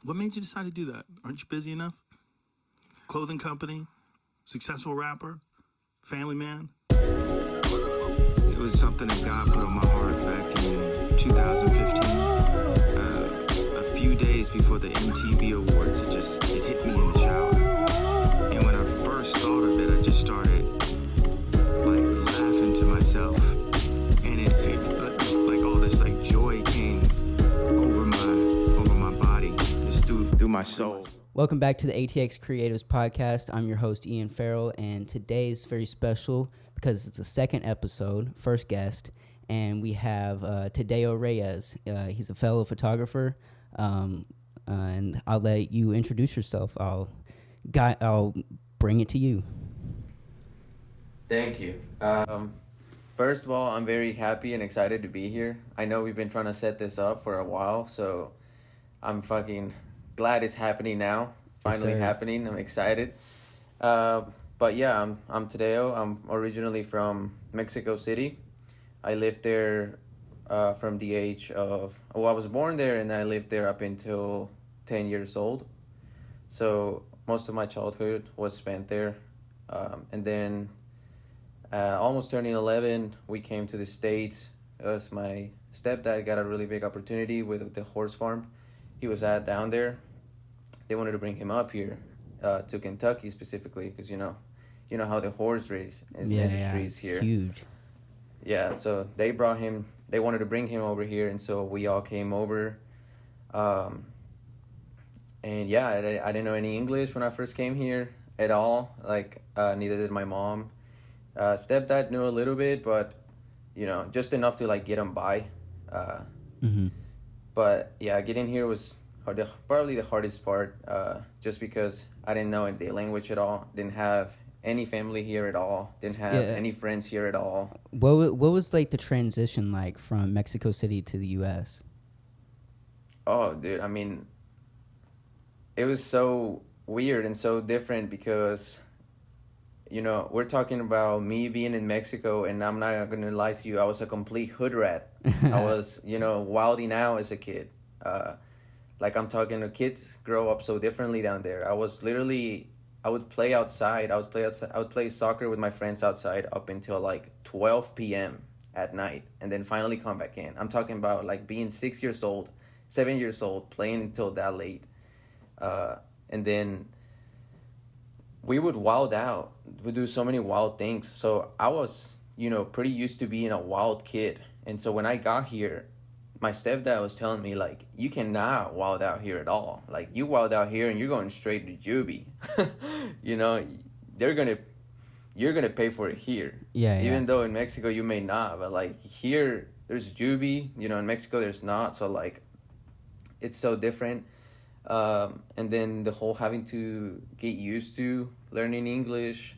What made you decide to do that? Aren't you busy enough? Clothing company, successful rapper, family man? It was something that God put on my heart back in 2015. A few days before the MTV Awards, it hit me in the shower. And when I first thought of it, I just started like laughing to myself. And it like all this like joy came over my body, just through my soul. Welcome back to the ATX Creatives Podcast. I'm your host, Ian Farrell, and today's very special because it's the second episode, first guest, and we have Tadeo Reyes. He's a fellow photographer, and I'll let you introduce yourself. I'll bring it to you. Thank you. First of all, I'm very happy and excited to be here. I know we've been trying to set this up for a while, so I'm fucking glad it's happening now. Finally happening. I'm excited. But yeah, I'm Tadeo. I'm originally from Mexico City. I lived there from the age of... Well, I was born there, and I lived there up until 10 years old. So most of my childhood was spent there. And then almost turning 11, we came to the States. As my stepdad got a really big opportunity with the horse farm he was at down there. They wanted to bring him up here to Kentucky specifically because you know how the horse race industry is here. It's huge. Yeah, so they brought him. They wanted to bring him over here, and so we all came over. And yeah, I didn't know any English when I first came here at all. Like neither did my mom. Stepdad knew a little bit, but just enough to like get him by. But yeah, getting here was probably the hardest part, just because I didn't know the language at all, didn't have any family here at all, didn't have any friends here at all. What was like the transition like from Mexico City to the U.S.? Oh, dude, I mean, it was so weird and so different because, we're talking about me being in Mexico, and I'm not going to lie to you, I was a complete hood rat. I was, wilding out as a kid. Like I'm talking to kids grow up so differently down there. I would play outside. I would play soccer with my friends outside up until like 12 p.m. at night, and then finally come back in. I'm talking about like being 6 years old, 7 years old, playing until that late. And then we would wild out. We do so many wild things. So I was, pretty used to being a wild kid. And so when I got here, my stepdad was telling me, like, you cannot wild out here at all. Like, you wild out here and you're going straight to juvie. You're going to pay for it here. Yeah. Even though in Mexico you may not. But, like, here there's juvie. In Mexico there's not. So, like, it's so different. And then the whole having to get used to learning English,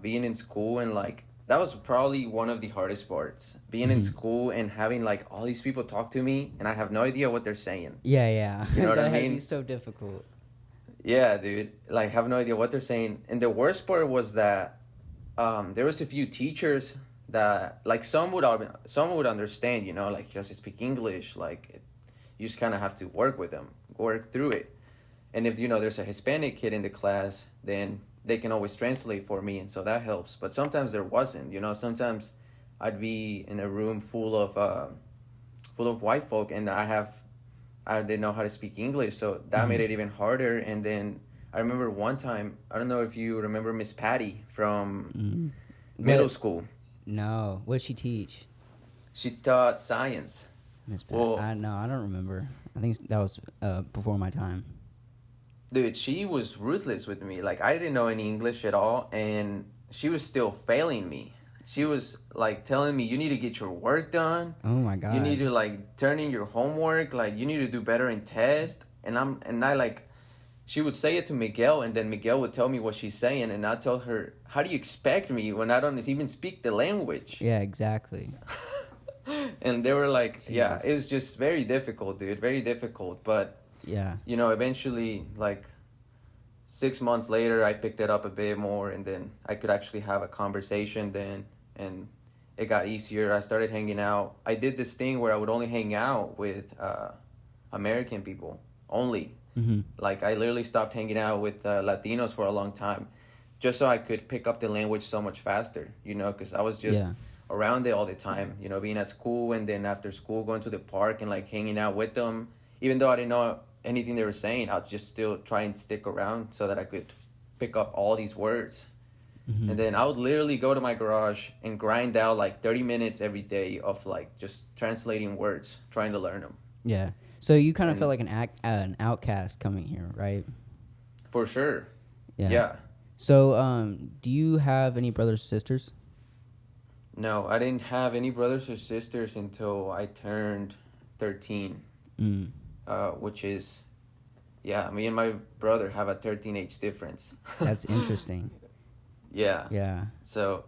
being in school, and, like, that was probably one of the hardest parts. Being in school and having, like, all these people talk to me, and I have no idea what they're saying. Yeah. You know what I That mean? had to be so difficult. Yeah, dude. Like, have no idea what they're saying. And the worst part was that there was a few teachers that, like, some would understand, like, just speak English. Like, you just kind of have to work with them, work through it. And if, there's a Hispanic kid in the class, then they can always translate for me, and so that helps. But sometimes there wasn't, sometimes I'd be in a room full of white folk, and I didn't know how to speak English, so that made it even harder. And then I remember one time, I don't know if you remember Miss Patty from middle school. No, what did she teach? She taught science. Miss Patty. Well, I don't remember. I think that was before my time. Dude, she was ruthless with me. Like, I didn't know any English at all, and she was still failing me. She was, like, telling me, you need to get your work done. Oh, my God. You need to, like, turn in your homework. Like, you need to do better in tests. She would say it to Miguel, and then Miguel would tell me what she's saying, and I'd tell her, how do you expect me when I don't even speak the language? Yeah, exactly. And they were like, yeah, it was just very difficult, dude. Very difficult, but... Yeah. Eventually, like 6 months later, I picked it up a bit more, and then I could actually have a conversation then, and it got easier. I started hanging out. I did this thing where I would only hang out with American people. only. Mm-hmm. Like I literally stopped hanging out with Latinos for a long time, just so I could pick up the language so much faster. You know, because I was just Yeah. around it all the time. You know, being at school and then after school going to the park and like hanging out with them. Even though I didn't know anything they were saying, I'd just still try and stick around so that I could pick up all these words. Mm-hmm. And then I would literally go to my garage and grind out like 30 minutes every day of like just translating words, trying to learn them. Yeah. So you kind of And- felt like an outcast coming here, right? For sure. Yeah. Yeah. So, do you have any brothers or sisters? No, I didn't have any brothers or sisters until I turned 13, Mm. which is, yeah, me and my brother have a 13 age difference. That's interesting. Yeah. Yeah. So,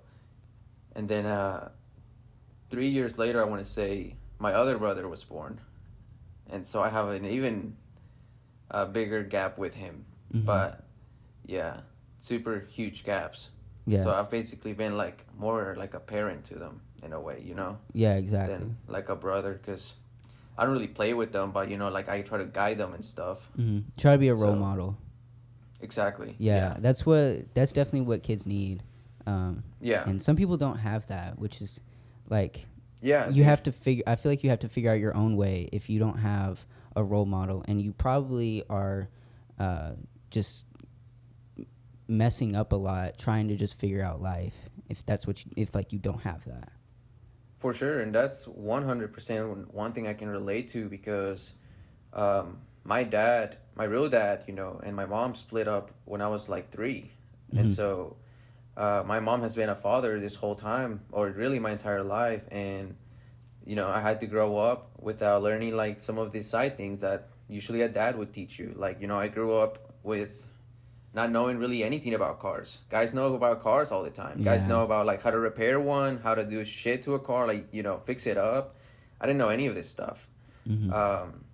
and then 3 years later, I want to say my other brother was born. And so I have an even bigger gap with him. Mhm. But yeah, super huge gaps. Yeah. So I've basically been like more like a parent to them in a way, you know, Yeah. Exactly. than like a brother, because I don't really play with them, but you know, like I try to guide them and stuff. Mm-hmm. Try to be a role So- model. Exactly. Yeah. That's definitely what kids need. Yeah. And some people don't have that, which is like Yeah. you have to figure. I feel like you have to figure out your own way if you don't have a role model, and you probably are just messing up a lot trying to just figure out life. If that's what if like you don't have that. For sure, and that's 100% one thing I can relate to, because my dad, my real dad, you know, and my mom split up when I was like 3. And Mhm. so my mom has been a father this whole time, or really my entire life, and you know, I had to grow up without learning like some of these side things that usually a dad would teach you. Like, you know, I grew up with not knowing really anything about cars. Guys know about cars all the time. Guys Yeah. know about like how to repair one, how to do shit to a car, like, you know, fix it up. I didn't know any of this stuff. Mhm.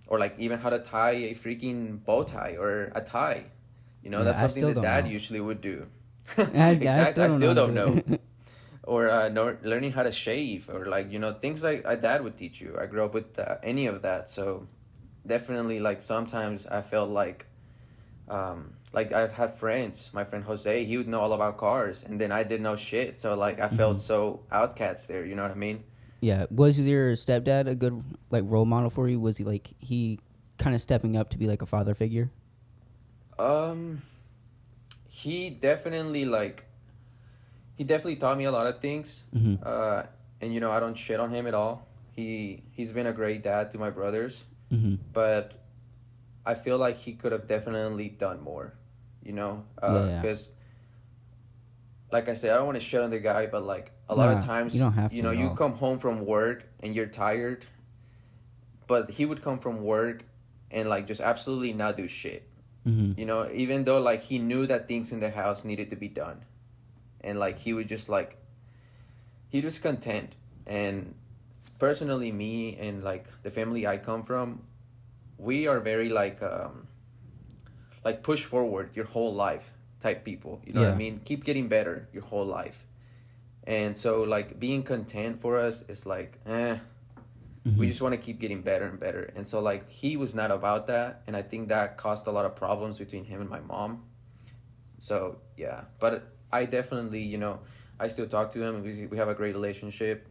Or like even how to tie a freaking bow tie or a tie. You know, Yeah, that's I something still that don't dad know. usually would do. I Exactly. I still don't how to know. do it. Or learning how to shave, or like, you know, things like a dad would teach you. I grew up with any of that. So definitely like sometimes I felt like I've had friends, my friend Jose, he would know all about cars, and then I didn't know shit. So like I felt so outcast there, you know what I mean? Yeah. Was your stepdad a good like role model for you? Was he kind of stepping up to be like a father figure? He definitely taught me a lot of things. Mhm. And you know, I don't shit on him at all. He's been a great dad to my brothers, Mhm. but I feel like he could have definitely done more, you know? Yeah. Because, like I said, I don't want to shit on the guy, but like a lot Nah, of times, you don't have to you know, at you all. come home from work and you're tired, but he would come from work and like just absolutely not do shit. Mhm. You know, even though like he knew that things in the house needed to be done, and like he would just like he was content. And personally, me and like the family I come from, we are very like push forward your whole life type people, you know what Yeah. I mean? Keep getting better your whole life. And so like being content for us is like we just want to keep getting better and better. And so like he was not about that, and I think that caused a lot of problems between him and my mom. So yeah, but I definitely, you know, I still talk to him. We have a great relationship.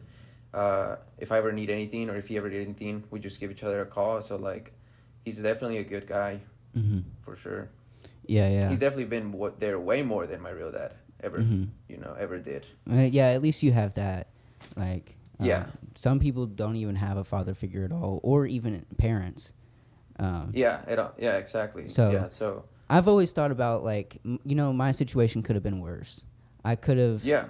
If I ever need anything, or if he ever did anything, we just give each other a call. So like he's definitely a good guy. Mhm. For sure. Yeah. He's definitely been there way more than my real dad ever, Mhm. you know, ever did. Yeah, at least you have that. Like, Yeah. some people don't even have a father figure at all, or even parents. Yeah, exactly. So- yeah, so I've always thought about like, you know, my situation could have been worse. I could have yeah,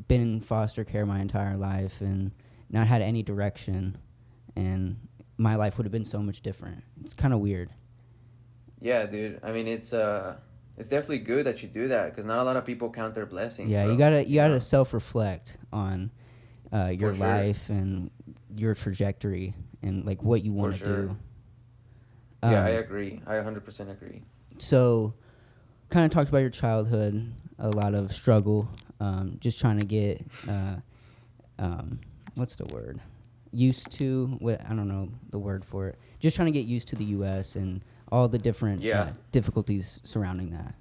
been in foster care my entire life and not had any direction, and my life would have been so much different. It's kind of weird. yeah, dude. I mean, it's definitely good that you do that, because not a lot of people count their blessings. Yeah, bro, you gotta know? self-reflect on your For sure. life and your trajectory and like what you want to sure. do. Yeah, I Um, agree. I 100% agree. So, kind of talked about your childhood, a lot of struggle, just trying to get, what's the word? Used to, what I don't know the word for it. Just trying to get used to the U.S. and all the different Yeah. difficulties surrounding that.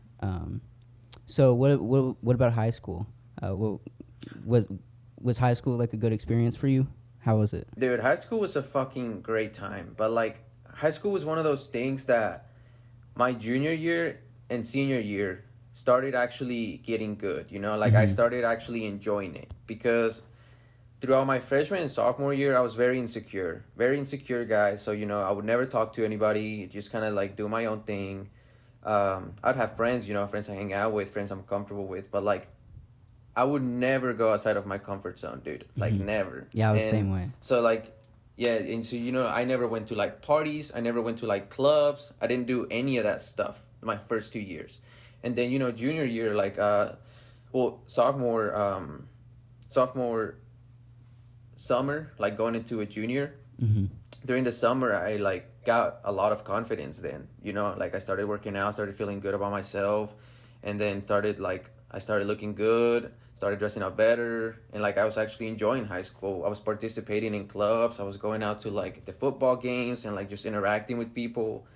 So what about high school? What was high school like a good experience for you? How was it? Dude, high school was a fucking great time. But like, high school was one of those things that my junior year and senior year started actually getting good. You know, like I started actually enjoying it because throughout my freshman and sophomore year, I was very insecure guy. So, you know, I would never talk to anybody, just kind of like do my own thing. I'd have friends, you know, friends I hang out with, friends I'm comfortable with, but like, I would never go outside of my comfort zone, dude. Like, never. Yeah, I was the And same way. So, like, yeah, and so, you know, I never went to, like, parties. I never went to, like, clubs. I didn't do any of that stuff my first 2 years. And then, you know, junior year, like, sophomore summer, like, going into a junior. During the summer, I, like, got a lot of confidence then. You know, like, I started working out, started feeling good about myself, and then I started looking good, started dressing up better, and like I was actually enjoying high school. I was participating in clubs. I was going out to like the football games and like just interacting with people.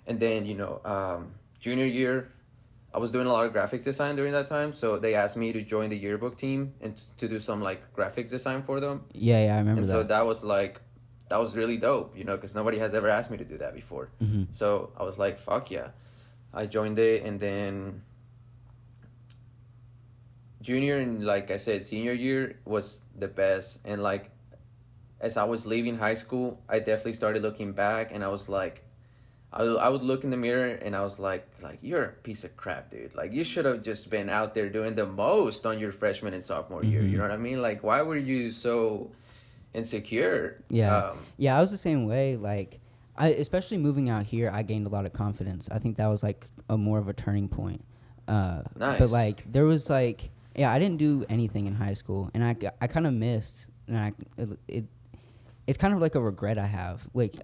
And then, you know, junior year, I was doing a lot of graphics design during that time. So they asked me to join the yearbook team and to do some like graphics design for them. Yeah, I remember And that. so that was really dope, you know, because nobody has ever asked me to do that before. So I was like, fuck yeah. I joined it, and then junior and like I said, senior year was the best. And like as I was leaving high school, I definitely started looking back, and I was like, I would look in the mirror and I was like you're a piece of crap, dude. Like you should have just been out there doing the most on your freshman and sophomore year. You know what I mean? Like why were you so insecure? Yeah, I was the same way. Like especially moving out here, I gained a lot of confidence. I think that was like more of a turning point. Nice. But like there was like. Yeah, I didn't do anything in high school, and I kind of missed, and it's kind of like a regret I have. Like,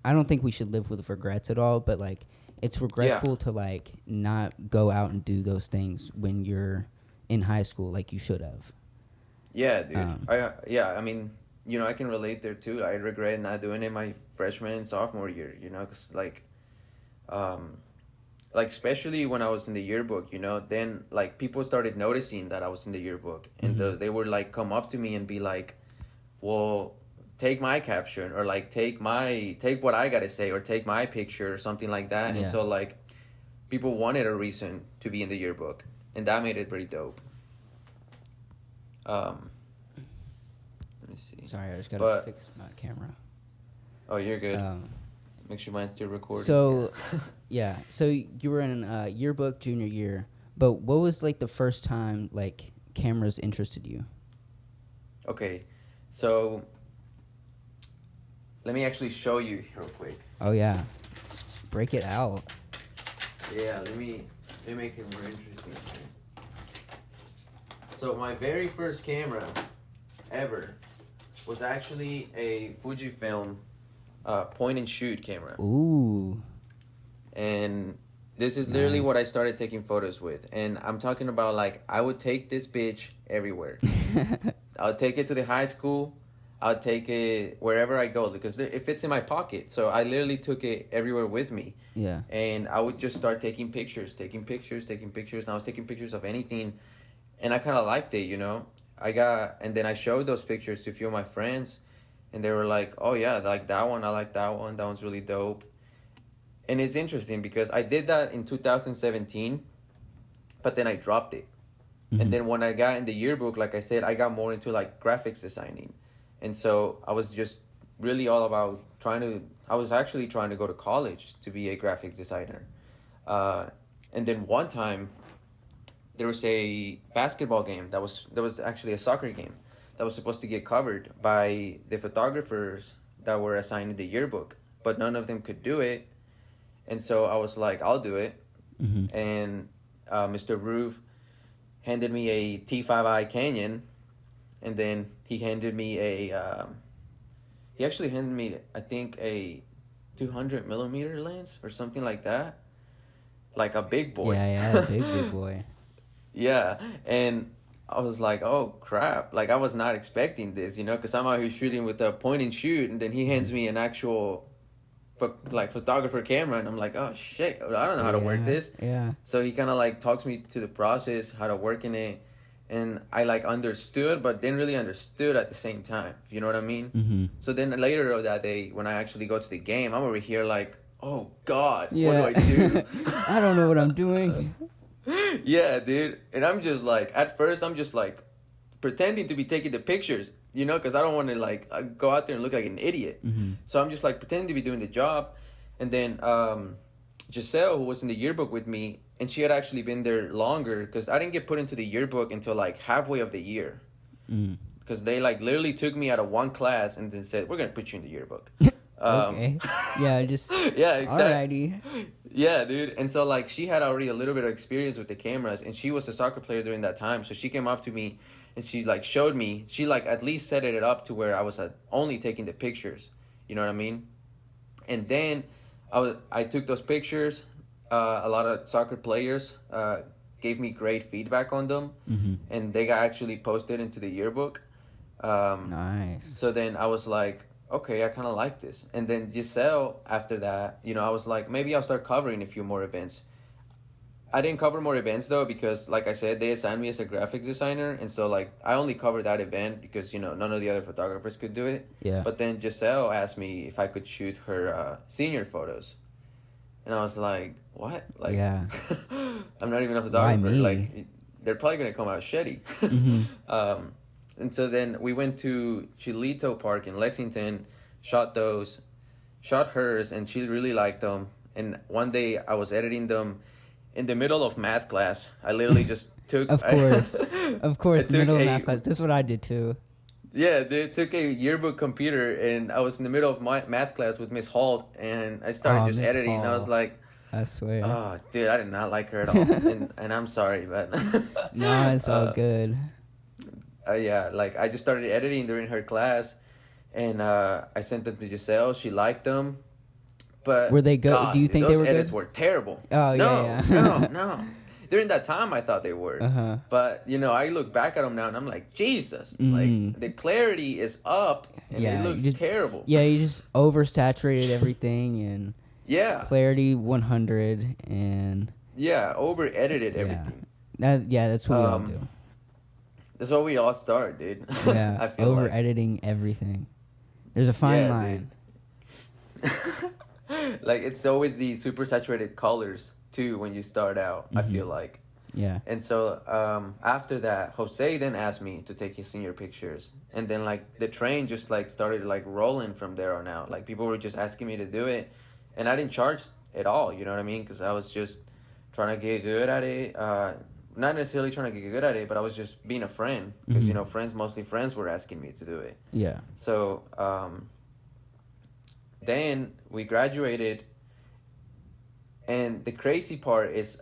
I don't think we should live with regrets at all, but like, it's regretful to like not go out and do those things when you're in high school, like you should have. Yeah, dude. I mean, you know, I can relate there too. I regret not doing it my freshman and sophomore year. You know, cause like especially when I was in the yearbook, you know, then like people started noticing that I was in the yearbook, and they would like come up to me and be like, well, take my caption, or like take what I gotta say, or take my picture or something like that. Yeah. And so like people wanted a reason to be in the yearbook, and that made it pretty dope. Let me see. Sorry, I just gotta fix my camera. Oh, you're good. Make sure mine's still recording. So, yeah. So you were in yearbook junior year, but what was like the first time like cameras interested you? Okay, so let me actually show you real quick. Oh yeah, break it out. Yeah, let me make it more interesting. So my very first camera ever was actually a Fujifilm point and shoot camera. Ooh. And this is literally what I started taking photos with. And I'm talking about like I would take this bitch everywhere. I'll take it to the high school. I'll take it wherever I go because it fits in my pocket. So I literally took it everywhere with me. Yeah. And I would just start taking pictures. And I was taking pictures of anything. And I kind of liked it, you know. And then I showed those pictures to a few of my friends. And they were like, oh yeah, like that one. I like that one. That one's really dope. And it's interesting because I did that in 2017. But then I dropped it. And then when I got in the yearbook, like I said, I got more into like graphics designing. And so I was just really all about I was actually trying to go to college to be a graphics designer. And then one time there was a basketball game that was actually a soccer game that was supposed to get covered by the photographers that were assigned in the yearbook, but none of them could do it. And so I was like, I'll do it. And Mr. Roof handed me a T5i Canyon, and then he handed me he actually handed me, I think, a 200 millimeter lens or something like that. Like a big boy. Yeah, big boy. Yeah, and I was like, oh crap, like I was not expecting this, you know, because I'm out here shooting with a point and shoot, and then he hands me an actual photographer camera, and I'm like, oh shit, I don't know how to work this. Yeah. So he kind of like talks me to the process, how to work in it, and I like understood, but didn't really understood at the same time. If you know what I mean? Mm-hmm. So then later that day, when I actually go to the game, I'm over here like, oh God, Yeah. what do I do? I don't know what I'm doing. Yeah, dude. And I'm just like, at first, I'm just like pretending to be taking the pictures, you know, because I don't want to like go out there and look like an idiot. Mm-hmm. So I'm just like pretending to be doing the job. And then Giselle, who was in the yearbook with me, and she had actually been there longer because I didn't get put into the yearbook until like halfway of the year. Mm. Because they like literally took me out of one class and then said, we're going to put you in the yearbook. Okay. Yeah, just Yeah, exactly. alrighty. Yeah, dude. And so, like, she had already a little bit of experience with the cameras, and she was a soccer player during that time. So she came up to me, and she, like, showed me. She, like, at least set it up to where I was only taking the pictures. You know what I mean? And then I took those pictures. A lot of soccer players gave me great feedback on them, Mm-hmm. and they got actually posted into the yearbook. Nice. So then I was like, okay, I kind of like this. And then Giselle, after that, you know, I was like, maybe I'll start covering a few more events. I didn't cover more events, though, because, like I said, they assigned me as a graphics designer. And so, like, I only covered that event because, you know, none of the other photographers could do it. Yeah. But then Giselle asked me if I could shoot her senior photos. And I was like, what? Like, Yeah. I'm not even a photographer. me? Like, they're probably going to come out shitty. Mm-hmm. And so then we went to Chilito Park in Lexington, shot hers, and she really liked them. And one day I was editing them in the middle of math class. I literally just took... Of course. Of course, I the middle took of math class. This is what I did too. Yeah, they took a yearbook computer, and I was in the middle of my math class with Miss Holt, and I started just Miss editing. And I was Hall. like, I swear. oh, dude, I did not like her at all. and I'm sorry, but... No, it's all good. Yeah, like I just started editing during her class, and I sent them to Giselle. She liked them, but Were they good? God, Do you think they those were good? edits were terrible? Oh, no, yeah, yeah. no. During that time, I thought they were, Uh-huh. but you know, I look back at them now, and I'm like, Jesus, Mhm. like the clarity is up, and Yeah, it looks you just- terrible. Yeah, you just oversaturated everything and Yeah, clarity 100 and yeah, over edited yeah. everything. That's what we all Um, do. That's what we all start, dude. Yeah, I feel over like. editing everything. There's a fine Yeah, line. Like it's always the super saturated colors too when you start out. I Mhm. feel like. Yeah. And so after that, Jose then asked me to take his senior pictures, and then like the train just like started like rolling from there on out. Like people were just asking me to do it, and I didn't charge at all. You know what I mean? Because I was just trying to get good at it. Not necessarily trying to get good at it, but I was just being a friend because you Mhm. know mostly friends were asking me to do it. Yeah. So then we graduated, and the crazy part is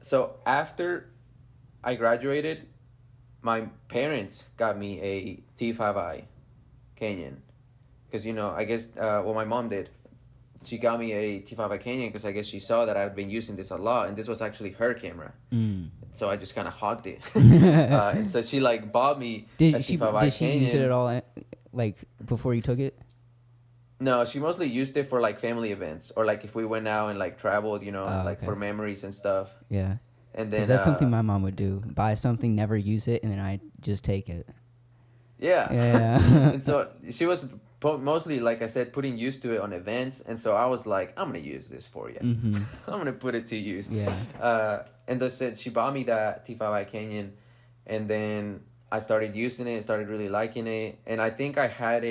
so after I graduated, my parents got me a T5i Canyon, because you know I guess what my mom did, she got me a T5i Canyon because I guess she saw that I've been using this a lot, and this was actually her camera. Mm. So I just kind of hogged it. And so she like bought me a Did she T5i did she Canyon. use it at all like before you took it? No, she mostly used it for like family events or like if we went out and like traveled, you know, Oh, like okay. for memories and stuff. Yeah. And then Because that's something my mom would do. Buy something, never use it, and then I just take it. yeah. Yeah. And so she was mostly, like I said, putting use to it on events, and so I was like, I'm gonna use this for you. Mm-hmm. I'm gonna put it to use. Yeah. And they said she bought me that T5i Canyon, and then I started using it, started really liking it, and I think I had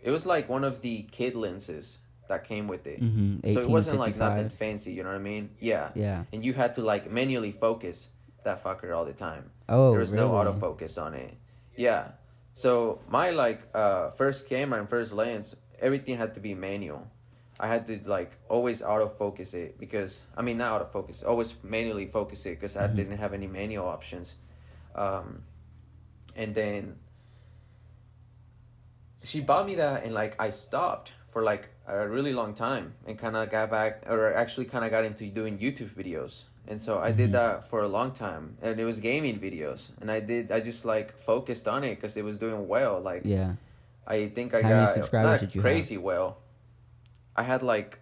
it was like one of the kit lenses that came with it. Mm-hmm. So it wasn't like 1855. nothing fancy, you know what I mean? Yeah. Yeah. And you had to like manually focus that fucker all the time. Oh, There was really? no autofocus on it. Yeah. So my like first camera and first lens, everything had to be manual. I had to like always autofocus it because not autofocus, always manually focus it because I didn't have any manual options. And then she bought me that, and like I stopped for like a really long time and kind of got back, or actually kind of got into doing YouTube videos. And so I did that for a long time, and it was gaming videos, and I just like focused on it because it was doing well. Like Yeah. I think I How many got subscribers not did you crazy well. I had like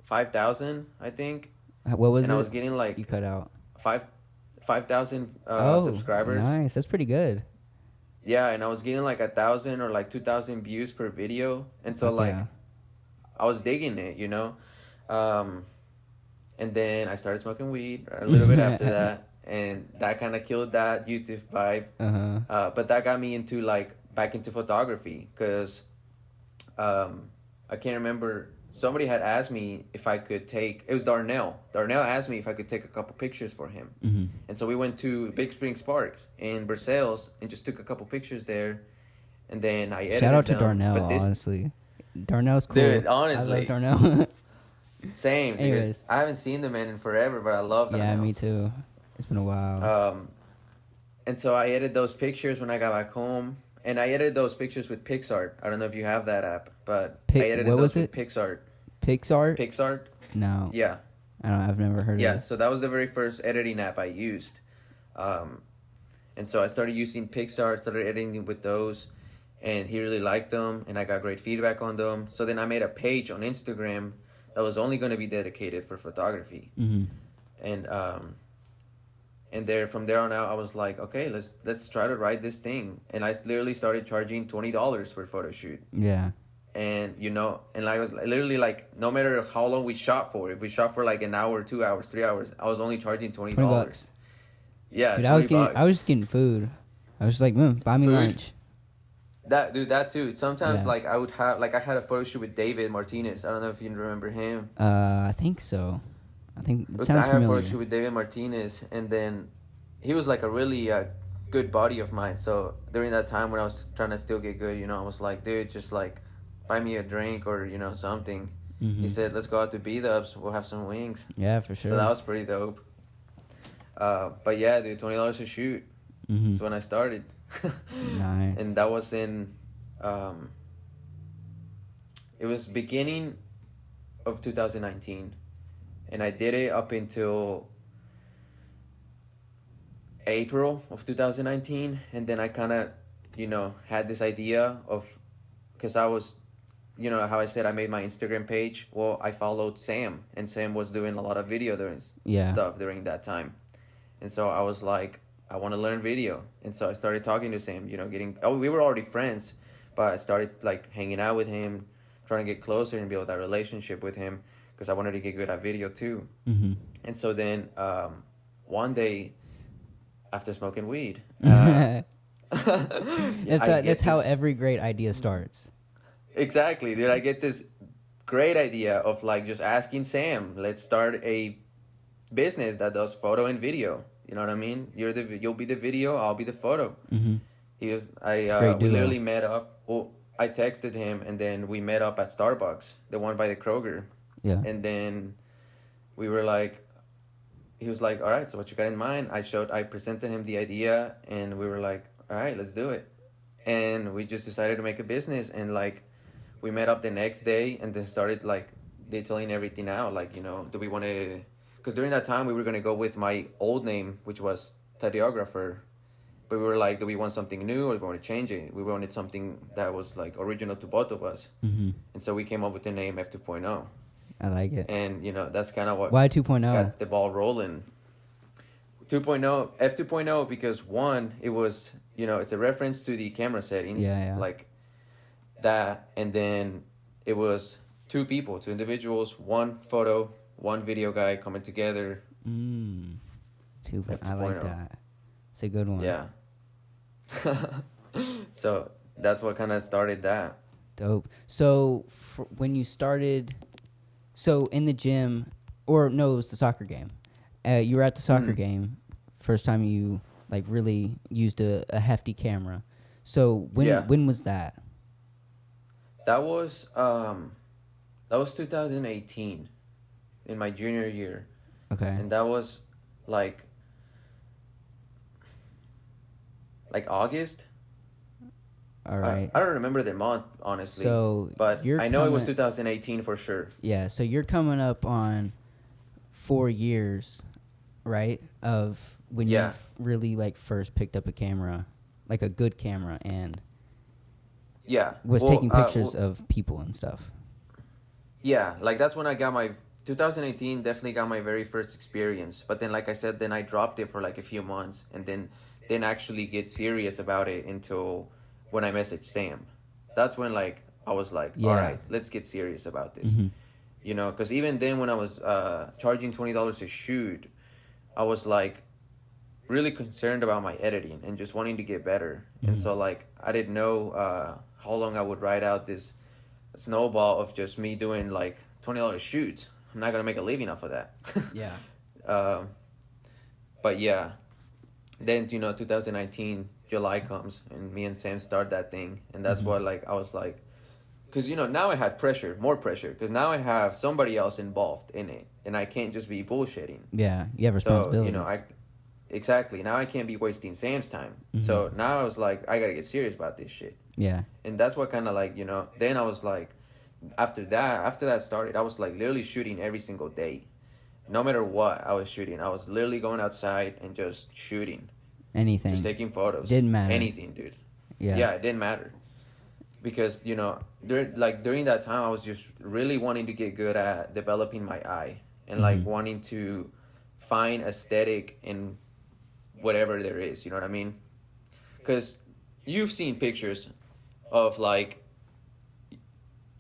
5,000, I think, What was and it? I was getting like You cut out. 5,000 Oh, subscribers. nice. That's pretty good. Yeah, and I was getting like 1,000 or like 2,000 views per video, and so Okay. like I was digging it, you know. And then I started smoking weed a little bit after that, and that kind of killed that YouTube vibe. But that got me into like back into photography because I can't remember. Somebody had asked me if I could take. It was Darnell. Darnell asked me if I could take a couple pictures for him, and so we went to Big Springs Parks in Versailles and just took a couple pictures there, and then I edited Shout out to them. Darnell, But this, honestly. Darnell's cool. Dude, honestly. I love Darnell. same. Dude. Anyways. I haven't seen the man in forever, but I love Darnell. Yeah, me too. It's been a while. And so I edited those pictures when I got back home. And I edited those pictures with PixArt. I don't know if you have that app, but I edited what those was with it? PixArt. Pixar? PixArt? No. Yeah. I've never heard of Yeah, this. so that was the very first editing app I used. And so I started using PixArt, started editing with those, and he really liked them, and I got great feedback on them. So then I made a page on Instagram that was only going to be dedicated for photography. And there, from there on out, I was like, okay, let's try to write this thing. And I literally started charging $20 for a photo shoot. Yeah. And, you know, and I was literally like, no matter how long we shot for, if we shot for like an hour, 2 hours, 3 hours, I was only charging $20. $20. Yeah, Dude, $20. I was just getting food. I was just like, buy me Food? lunch. That too. Sometimes Yeah. like I would have, like I had a photo shoot with David Martinez. I don't know if you remember him. I think so. I think it I sounds had a familiar. photo shoot with David Martinez, and then he was like a really good buddy of mine. So during that time when I was trying to still get good, you know, I was like, dude, just like buy me a drink or, you know, something. He said, let's go out to B-Dubs. We'll have some wings. Yeah, for sure. So that was pretty dope. But yeah, dude, $20 a shoot. That's when I started. Nice. And that was in, it was beginning of 2019. And I did it up until April of 2019. And then I kind of, you know, had this idea of, because I was, you know, how I said I made my Instagram page. Well, I followed Sam, and Sam was doing a lot of video stuff during that time. And so I was like, I want to learn video. And so I started talking to Sam, you know, we were already friends, but I started like hanging out with him, trying to get closer and build that relationship with him because I wanted to get good at video too. And so then one day after smoking weed, That's how every great idea starts. Exactly, dude. I get this great idea of like just asking Sam, let's start a business that does photo and video. You know what I mean? You'll be the video, I'll be the photo. We literally met up. Well, I texted him, and then we met up at Starbucks, the one by the Kroger. Yeah. And then we were like, he was like, all right, so what you got in mind? I presented him the idea, and we were like, all right, let's do it. And we just decided to make a business, and like, we met up the next day and then started like detailing everything out. Like, you know, do we want to, because during that time we were going to go with my old name, which was Tadeographer. But we were like, do we want something new or do we want to change it? We wanted something that was like original to both of us. And so we came up with the name F2.0. I like it. And, you know, that's kind of what Why 2.0? got the ball rolling. 2.0, F2.0, because one, it was, you know, it's a reference to the camera settings. Yeah. Like that. And then it was two individuals, one photo, one video guy coming together. I like that. It's a good one. Yeah. So that's what kind of started that. Dope. So when you started, so in the gym, or no, it was the soccer game. You were at the soccer game, first time you like really used a hefty camera. So when was that? That was 2018, in my junior year. Okay. And that was like August. All right. I don't remember the month, honestly. So but I know it was 2018 for sure. Yeah, so you're coming up on 4 years, right? Of when you really like first picked up a camera, like a good camera, and Yeah. Was Well, taking pictures of people and stuff. yeah, like that's when I got my 2018 definitely got my very first experience. But then like I said, then I dropped it for like a few months and then didn't actually get serious about it until when I messaged Sam. That's when like I was like, all Yeah. right, let's get serious about this. You know, because even then when I was charging $20 a shoot, I was like really concerned about my editing and just wanting to get better. And so like I didn't know how long I would ride out this snowball of just me doing like $20 shoots. I'm not gonna make a living off of that. Yeah. But yeah, then 2019 July comes and me and Sam start that thing, and that's what like I was like, because now I had more pressure, because now I have somebody else involved in it, and I can't just be bullshitting. Yeah, you have So responsibilities. exactly, now I can't be wasting Sam's time. So now I was like, I gotta get serious about this shit. Yeah. And that's what kind of like, then I was like, after that started, I was like literally shooting every single day. No matter what I was shooting, I was literally going outside and just shooting. Anything. Just taking photos. Didn't matter. Anything, dude. Yeah. Yeah, it didn't matter. Because, during that time, I was just really wanting to get good at developing my eye. And like wanting to find aesthetic in whatever there is, you know what I mean? Because you've seen pictures of like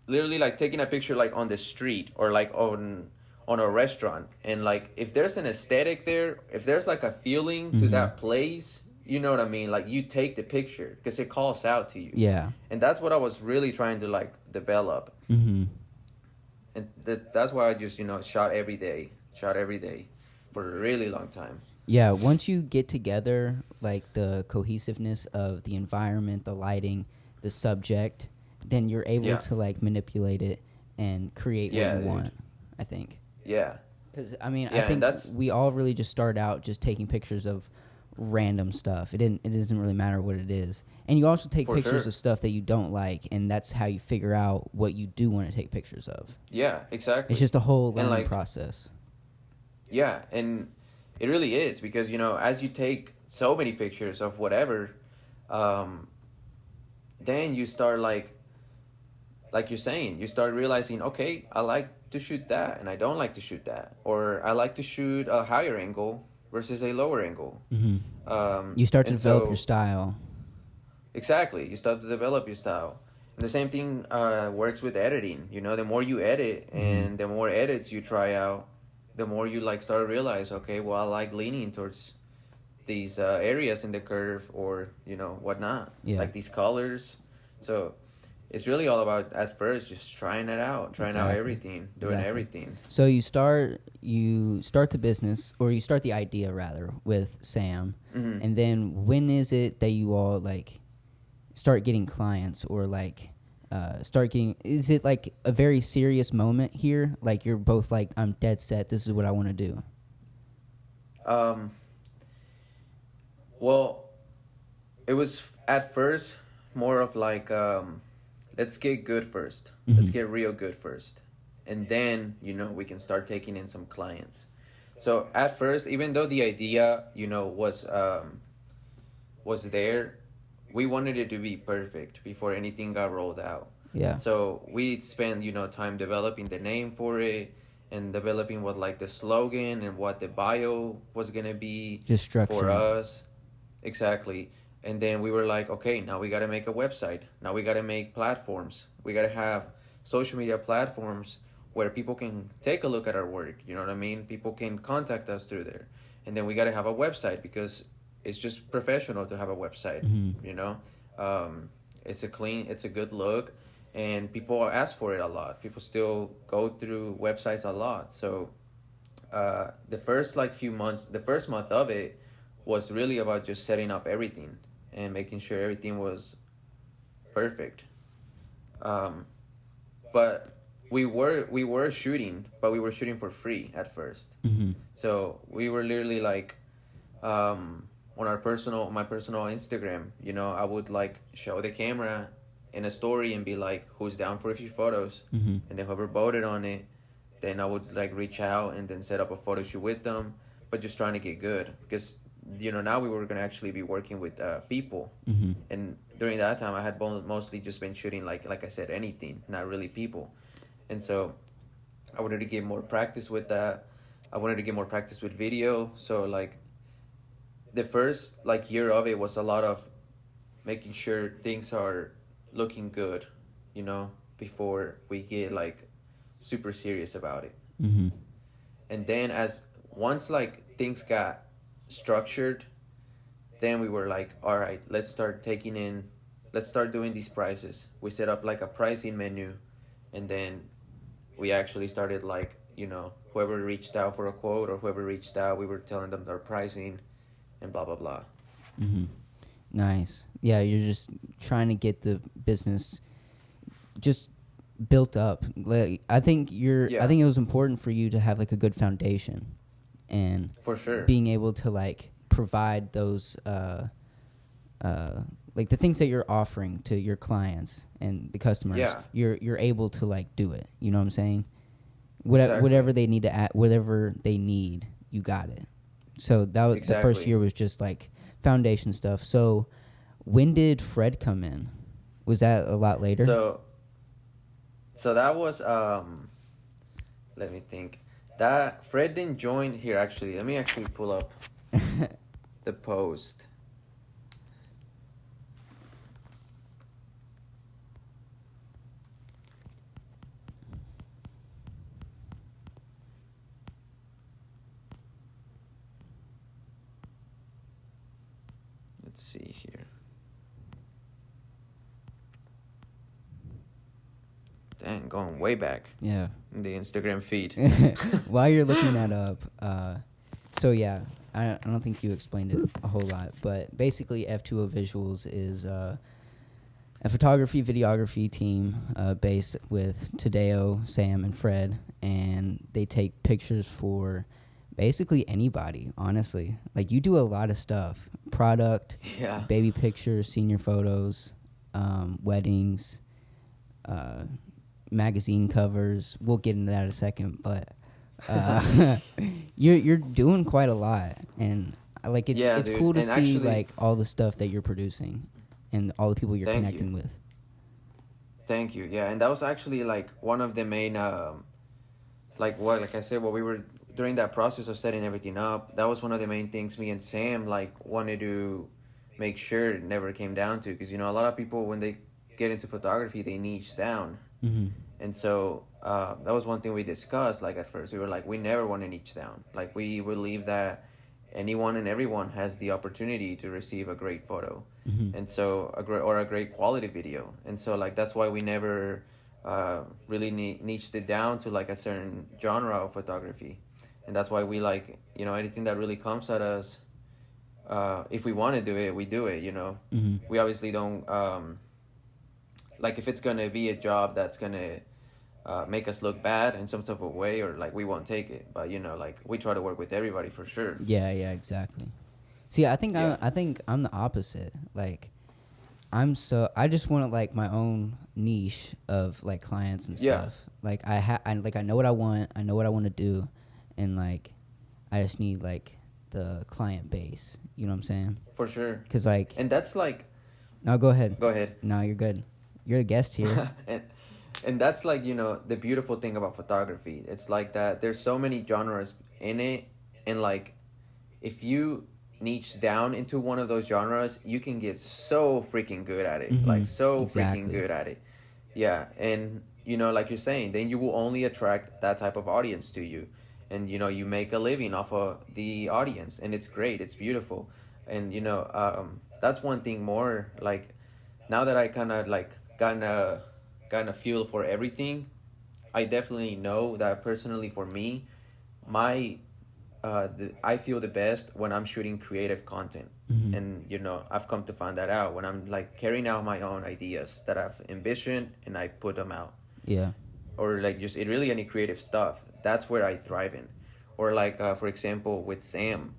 literally like taking a picture like on the street or like on a restaurant, and like if there's an aesthetic there, if there's like a feeling to that place, you know what I mean, like you take the picture because it calls out to you. Yeah. And that's what I was really trying to like develop. And that's why I just shot every day for a really long time. Yeah, once you get together, like the cohesiveness of the environment, the lighting, the subject, then you're able to like manipulate it and create what you want, I think. Yeah. Because I mean, Yeah, I think that's- we all really just start out just taking pictures of random stuff. It doesn't really matter what it is, and you also take For pictures sure. of stuff that you don't like, and that's how you figure out what you do want to take pictures of. Yeah, exactly. It's just a whole learning like- process. Yeah, and it really is, because as you take so many pictures of whatever, then you start like you're saying, you start realizing, okay, I like to shoot that and I don't like to shoot that, or I like to shoot a higher angle versus a lower angle. You start to and develop so- your style. Exactly, you start to develop your style. And the same thing works with editing. The more you edit and the more edits you try out, the more you like start to realize, okay, well, I like leaning towards these areas in the curve, or whatnot, Yeah. like these colors. So it's really all about, at first, just trying it out, trying out Exactly. everything, doing Exactly. everything. So you start the business, or you start the idea rather, with Sam, and then when is it that you all like start getting clients, or like start getting? Is it like a very serious moment here? Like you're both like, I'm dead set. This is what I want to do. Well, it was at first more of like, let's get good 1st. Let's get real good first. And then, we can start taking in some clients. So at first, even though the idea, was there, we wanted it to be perfect before anything got rolled out. Yeah. So we spent, time developing the name for it, and developing what like the slogan and what the bio was gonna be Just structure for it. us. Exactly. And then we were like, okay, now we gotta make a website. Now we gotta make platforms. We gotta have social media platforms where people can take a look at our work. You know what I mean? People can contact us through there. And then we gotta have a website, because it's just professional to have a website. It's a good look, and people ask for it a lot. People still go through websites a lot. So the first the first month of it was really about just setting up everything and making sure everything was perfect. But we were shooting, but we were shooting for free at first. So we were literally like, on my personal Instagram, I would like show the camera in a story and be like, who's down for a few photos? And then whoever voted on it, then I would like reach out and then set up a photo shoot with them, but just trying to get good, because now we were gonna actually be working with people, and during that time I had mostly just been shooting like I said, anything, not really people, and so I wanted to get more practice with that. I wanted to get more practice with video. So like the first like year of it was a lot of making sure things are looking good, before we get like super serious about it. And then once like things got structured, then we were like, all right, let's start doing these prices. We set up like a pricing menu, and then we actually started like, whoever reached out for a quote or whoever reached out, we were telling them their pricing and blah, blah, blah. Nice. Yeah, you're just trying to get the business just built up. Like, I think it was important for you to have like a good foundation, and for sure being able to like provide those like the things that you're offering to your clients and the customers. You're able to like do it. You know what I'm saying? Whatever they need whatever they need, you got it. So that was the first year was just like foundation stuff. So when did Fred come in? Was that a lot later? So that was let me think. That Fred didn't join here actually. Let me actually pull up the post. Let's see here. Dang, going way back. Yeah. In the Instagram feed. While you're looking that up, so yeah, I don't think you explained it a whole lot, but basically F2O Visuals is a photography, videography team based with Tadeo, Sam, and Fred, and they take pictures for basically anybody, honestly. Like, you do a lot of stuff. Product, baby pictures, senior photos, weddings, magazine covers. We'll get into that in a second, but you're doing quite a lot, and like it's cool to see actually, like all the stuff that you're producing and all the people you're connecting with. Thank you. Yeah, and that was actually like one of the main like I said, what we were during that process of setting everything up, that was one of the main things me and Sam like wanted to make sure it never came down to, because a lot of people when they get into photography they niche down. And so that was one thing we discussed. Like at first we were like, we never want to niche down. Like we believe that anyone and everyone has the opportunity to receive a great photo, and so a great quality video. And so like that's why we never really niched it down to like a certain genre of photography. And that's why we like, anything that really comes at us, if we want to do it, we do it, We obviously don't, like if it's going to be a job that's going to make us look bad in some type of way, or like we won't take it. But, like we try to work with everybody for sure. Yeah, exactly. See, I think I'm the opposite. Like, I just want like my own niche of like clients and stuff. Like I know what I want. I know what I want to do. And like, I just need like the client base. You know what I'm saying? For sure. 'Cause like, and that's like. No, go ahead. Go ahead. No, you're good. You're the guest here. and that's like the beautiful thing about photography. It's like that. There's so many genres in it, and like, if you niche down into one of those genres, you can get so freaking good at it. Like freaking good at it. Yeah, and like you're saying, then you will only attract that type of audience to you. And you make a living off of the audience, and it's great, it's beautiful. And that's one thing more, like now that I kind of like gotten a feel for everything, I definitely know that personally for me, I feel the best when I'm shooting creative content. And I've come to find that out when I'm like carrying out my own ideas that I've envisioned and I put them out. Yeah. Or like just really any creative stuff. That's where I thrive in. Or like for example with Sam,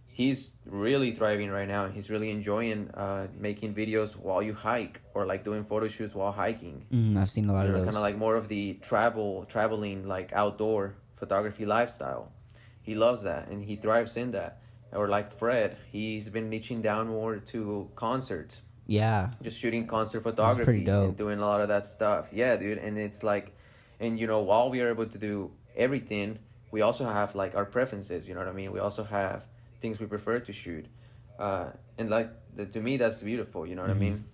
he's really thriving right now. He's really enjoying making videos while you hike, or like doing photo shoots while hiking. I've seen a lot of those. Kind of like more of the traveling like outdoor photography lifestyle. He loves that and he thrives in that. or like Fred, he's been niching down more to concerts, Yeah. just shooting concert pretty photography dope. and doing a lot of that stuff. Yeah, dude. And it's like, and you know, while we are able to do everything, we also have like our preferences. You know what I mean? We also have things we prefer to shoot, and like to me, that's beautiful. You know what I mean?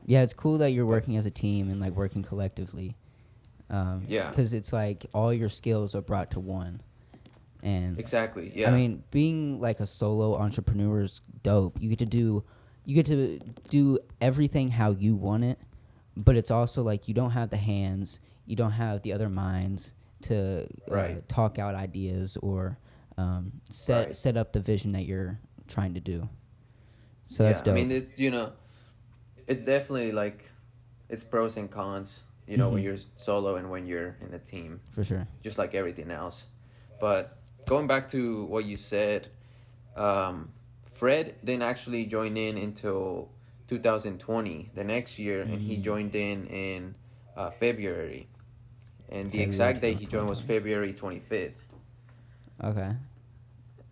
Yeah, it's cool that you're working as a team and like working collectively. Yeah. Because it's like all your skills are brought to one. And Exactly. Yeah. I mean, being like a solo entrepreneur is dope. You get to do everything how you want it, but it's also like you don't have the hands, you don't have the other minds to Right. talk out ideas or set up the vision that you're trying to do. So that's dope. I mean, it's, you know, it's definitely like, it's pros and cons. You know, when you're solo and when you're in a team. For sure. Just like everything else. But going back to what you said, Fred didn't actually join in until 2020, the next year, and he joined in February. And the February exact date he joined was 2020. February 25th. Okay.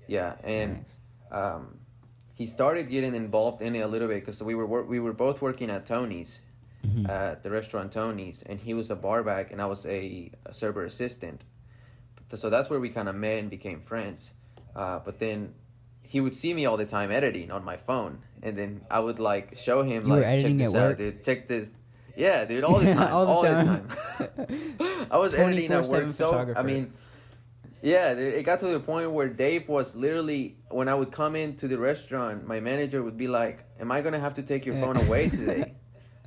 Yeah, and Nice. he started getting involved in it a little bit because we were both working at Tony's, at the restaurant Tony's, and he was a barback and I was a server assistant. So that's where we kind of met and became friends. But then he would see me all the time editing on my phone, and then I would like show him You were like, check editing this at out, work? dude. Check this. Yeah, dude, all the time, All the all time. the time. I was editing at 24/7 work, so I photographer. mean, yeah, dude, it got to the point where Dave was literally, when I would come into the restaurant, my manager would be like, "Am I gonna have to take your phone away today?"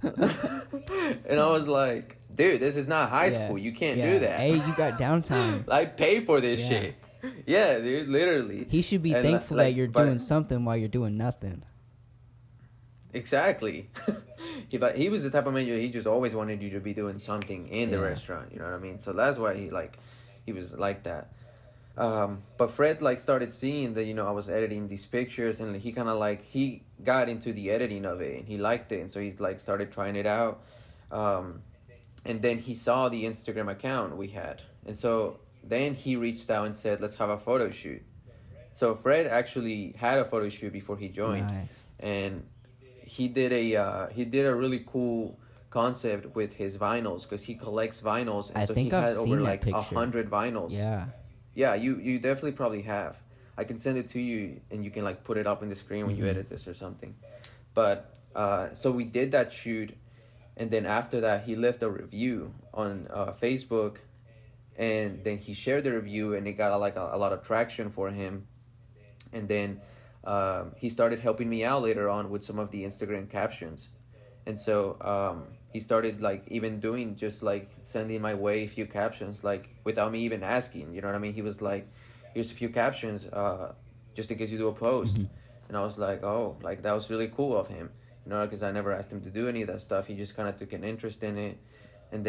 And I was like, "Dude, this is not high school. You can't do that. Hey, you got downtime. I pay for this Yeah. shit." Yeah, dude, literally. He should be And, thankful like, that you're but- doing something while you're doing nothing. Exactly. He was the type of manager, he just always wanted you to be doing something in the Yeah. restaurant, you know what I mean? So that's why he was like that. But Fred like started seeing that, you know, I was editing these pictures, and he kind of like, he got into the editing of it and he liked it, and so he like started trying it out. And then he saw the Instagram account we had, and so then he reached out and said, "Let's have a photo shoot." So Fred actually had a photo shoot before he joined. Nice. And he did a really cool concept with his vinyls, because he collects vinyls, and I so think he I've had seen over that like picture. 100 vinyls. Yeah. You definitely probably have. I can send it to you, and you can like put it up in the screen when you edit this or something. But so we did that shoot, and then after that he left a review on Facebook, and then he shared the review, and it got like a lot of traction for him. And then he started helping me out later on with some of the Instagram captions. And so he started like even doing, just like sending my way a few captions, like without me even asking, you know what I mean? He was like, "Here's a few captions, just in case you do a post." And I was like, oh, like that was really cool of him, you know, because I never asked him to do any of that stuff. He just kind of took an interest in it. And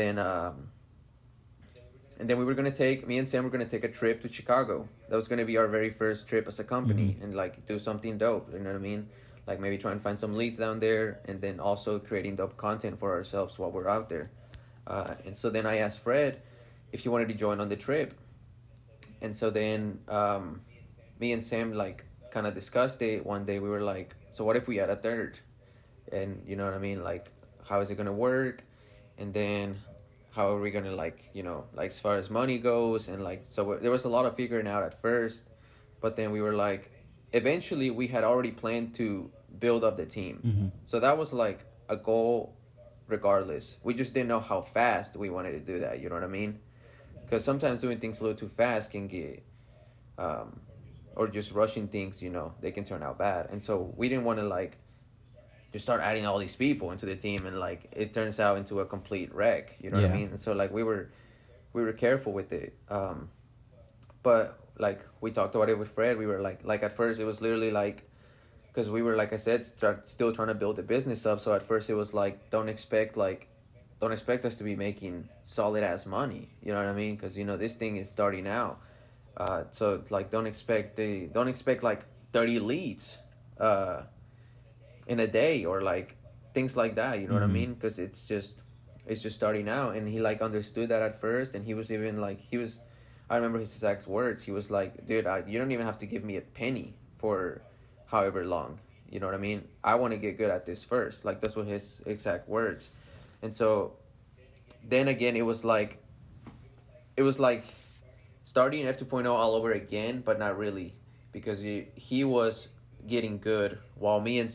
then we were me and Sam were gonna take a trip to Chicago. That was gonna be our very first trip as a company, and like do something dope. You know what I mean? Like maybe try and find some leads down there, and then also creating dope content for ourselves while we're out there. And so then I asked Fred if he wanted to join on the trip. And so then me and Sam like kind of discussed it one day. We were like, so what if we add a third? And you know what I mean? Like, how is it gonna work? And then how are we gonna like, you know, like as far as money goes, and like, so there was a lot of figuring out at first, but then we were like, eventually we had already planned to build up the team. So that was like a goal regardless. We just didn't know how fast we wanted to do that, you know what I mean? Because sometimes doing things a little too fast can get or just rushing things, you know, they can turn out bad. And so we didn't want to like just start adding all these people into the team, and like it turns out into a complete wreck, you know what I Yeah. mean? And so like we were careful with it. But like we talked about it with Fred. We were like at first it was literally like, because we were, like I said, still trying to build the business up. So at first it was like, don't expect us to be making solid ass money, you know what I mean? Because, you know, this thing is starting out. So like don't expect like 30 leads in a day, or like things like that, you know what I mean? Because it's just starting out. And he like understood that at first, and he was even like, I remember his exact words. He was like, "Dude, you don't even have to give me a penny for however long. You know what I mean? I want to get good at this first. Like, those were his exact words. And so then again, it was like starting F 2.0 all over again, but not really, because he was getting good while me and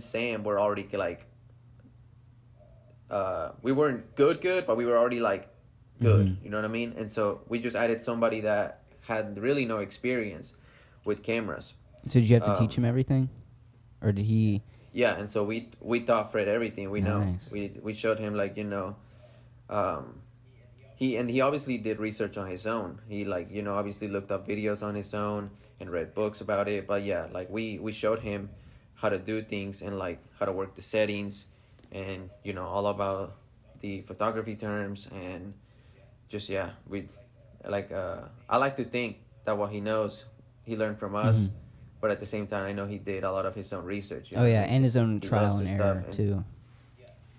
Sam were already like, we weren't good, but we were already like good. Mm-hmm. You know what I mean? And so we just added somebody that had really no experience with cameras. So did you have to teach him everything, or did he? Yeah, and so we taught Fred everything we know. Nice. We showed him, like, he obviously did research on his own. He, like, obviously looked up videos on his own and read books about it. But yeah, like, we showed him how to do things and, like, how to work the settings and, all about the photography terms. And just, yeah, we like, I like to think that what he knows he learned from us. Mm-hmm. But at the same time, I know he did a lot of his own research. Oh yeah, and his own he trial loves and this error stuff, and too.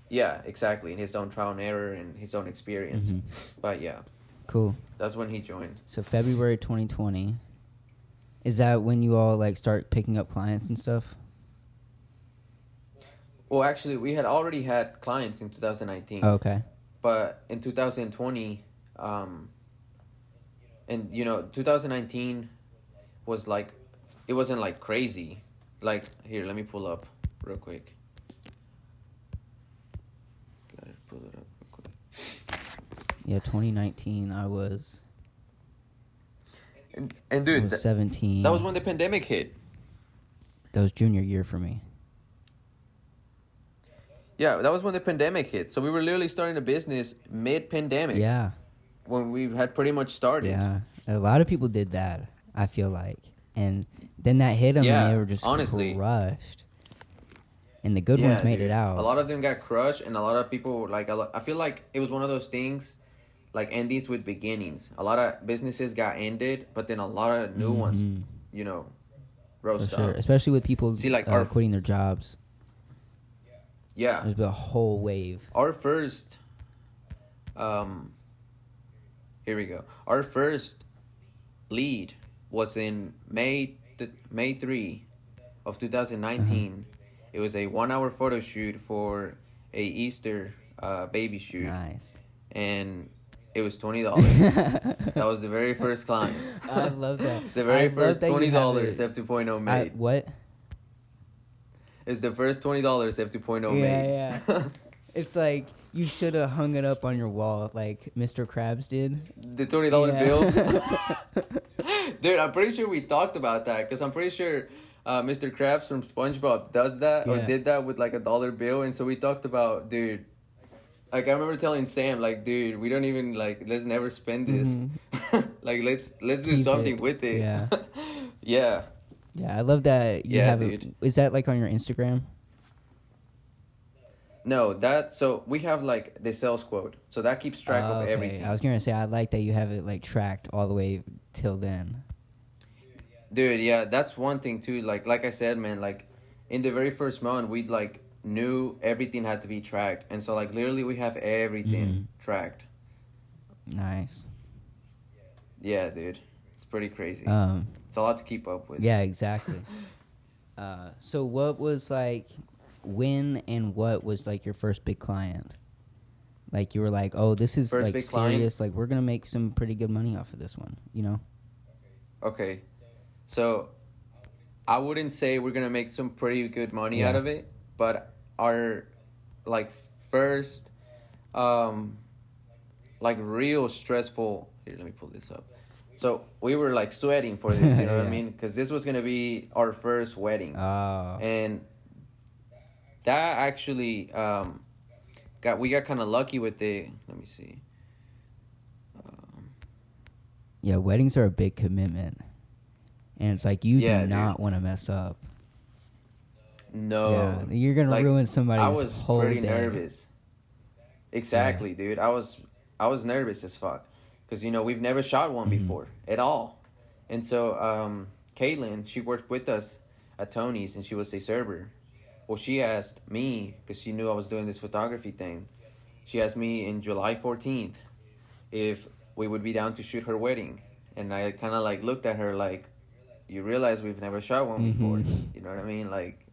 yeah, exactly. And his own trial and error and his own experience. Mhm. But yeah, Cool. that's when he joined. So February 2020. Is that when you all like start picking up clients and stuff? Well, actually, we had already had clients in 2019. Oh, okay. But in 2020, and 2019 was like, it wasn't like crazy. Like, here, let me pull up real quick. Gotta pull it up real quick. Yeah, 2019. I was And I dude, was 17. that was when the pandemic hit. That was junior year for me. Yeah, that was when the pandemic hit. So we were literally starting a business mid-pandemic. Yeah. When we had pretty much started. Yeah. A lot of people did that, I feel like. And then that hit them Yeah, and they were just honestly. crushed. And the good Yeah, ones made dude. it out. A lot of them got crushed, and a lot of people, like, I feel like it was one of those things, like, endings with beginnings. A lot of businesses got ended, but then a lot of new ones, rose For sure. up. Especially with people See, like, quitting their jobs. Yeah. There's been a whole wave. Our first, here we go. Our first lead was in May 3 of 2019. It was a 1-hour photo shoot for a Easter baby shoot. Nice. And it was $20. That was the very first client. I love that. The very I love first that you have $20 it. F 2.0 made. What? It's the first $20 F 2.0 made. Yeah. It's like you should have hung it up on your wall like Mr. Krabs did. The $20 Yeah. bill. Dude, I'm pretty sure we talked about that, because I'm pretty sure Mr. Krabs from SpongeBob does that or Yeah. did that with like a dollar bill. And so we talked about, dude, like, I remember telling Sam, like, dude, we don't even, like, let's never spend this. Like, let's do Keep something it. with it. Yeah. Yeah. Yeah, I love that you Yeah, have dude. it. Is that like on your Instagram? No, so we have like the sales quote. So that keeps track of Okay. everything. I was gonna say I like that you have it like tracked all the way till then. Dude, yeah, that's one thing too. Like I said, man, like, in the very first month, we like knew everything had to be tracked. And so, like, literally we have everything tracked. Nice. Yeah, dude. It's pretty crazy. It's a lot to keep up with. Yeah, exactly. So what was like, when and what was like your first big client? Like you were like, oh, this is First like big client? serious. Like we're gonna make some pretty good money off of this one. You know? Okay. So I wouldn't say we're gonna make some pretty good money Yeah. out of it, but our like first like real stressful, here, let me pull this up. So we were like sweating for this, you know what Yeah. I mean? Because this was gonna be our first wedding. Oh. And that actually we got kind of lucky with the, let me see. Yeah, weddings are a big commitment, and it's like you Yeah, do dude. not want to mess up. No. Yeah, you're gonna Like, ruin somebody's I was whole pretty day. nervous. Exactly, dude. I was nervous as fuck, because we've never shot one before at all. And so Caitlin, she worked with us at Tony's, and she was a server. Well, she asked me, because she knew I was doing this photography thing, she asked me in July 14th if we would be down to shoot her wedding. And I kind of like looked at her like, you realize we've never shot one before. You know what I mean? Like,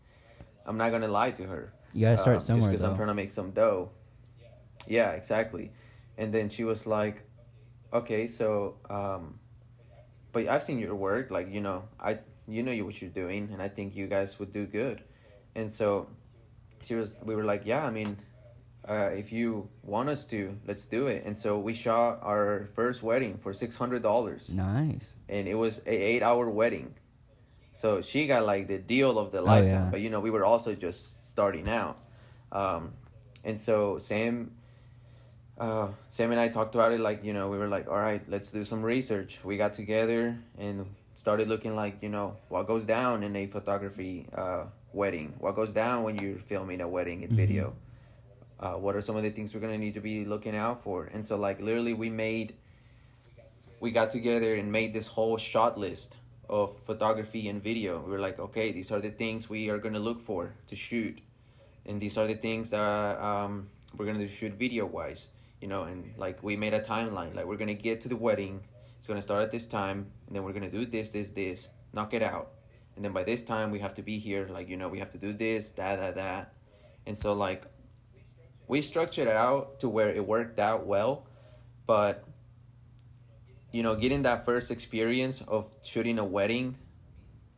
I'm not gonna lie to her. You gotta start somewhere, just because I'm though. trying to make some dough. Yeah, exactly. And then she was like, okay, so but I've seen your work, like, you know what you're doing, and I think you guys would do good. And so we were like, yeah, I mean, if you want us to, let's do it. And so we shot our first wedding for $600. Nice. And it was a 8-hour wedding. So she got like the deal of the lifetime. yeah. But, you know, we were also just starting out. And so Sam and I talked about it, like, you know, we were like, all right, let's do some research. We got together and started looking, like, you know, what goes down in a photography wedding, what goes down when you're filming a wedding in video, what are some of the things we're going to need to be looking out for. And so, like, literally we got together and made this whole shot list of photography and video. We were like, okay, these are the things we are going to look for to shoot, and these are the things that we're going to shoot video wise, you know. And like, we made a timeline, like, we're going to get to the wedding, it's going to start at this time, and then we're going to do this, knock it out, and then by this time we have to be here, like, you know, we have to do this, that. And so, like, we structured it out to where it worked out well. But, you know, getting that first experience of shooting a wedding,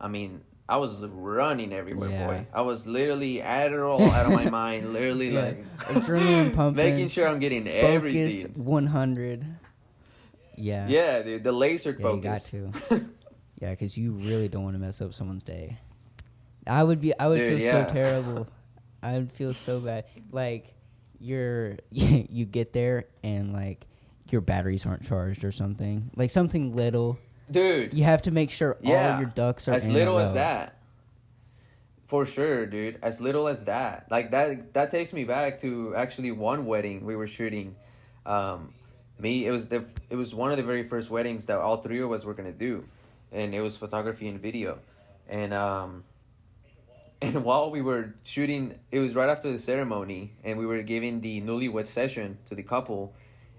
I mean, I was running everywhere, Yeah. boy. I was literally Adderall out of my mind, literally, like, Adrenaline pumping. making sure I'm getting Focus everything. 100. Yeah. Yeah, dude, the laser Yeah, focus. you got to. Yeah, because you really don't want to mess up someone's day. I would Dude, feel yeah. so terrible. I would feel so bad. Like, you get there and, like, your batteries aren't charged or something. Like, something little. Dude, You have to make sure yeah, all your ducks are as in little a as row. that. For sure, dude. As little as that. Like, that takes me back to actually one wedding we were shooting. It was one of the very first weddings that all three of us were gonna do, and it was photography and video, and while we were shooting, it was right after the ceremony, and we were giving the newlywed session to the couple,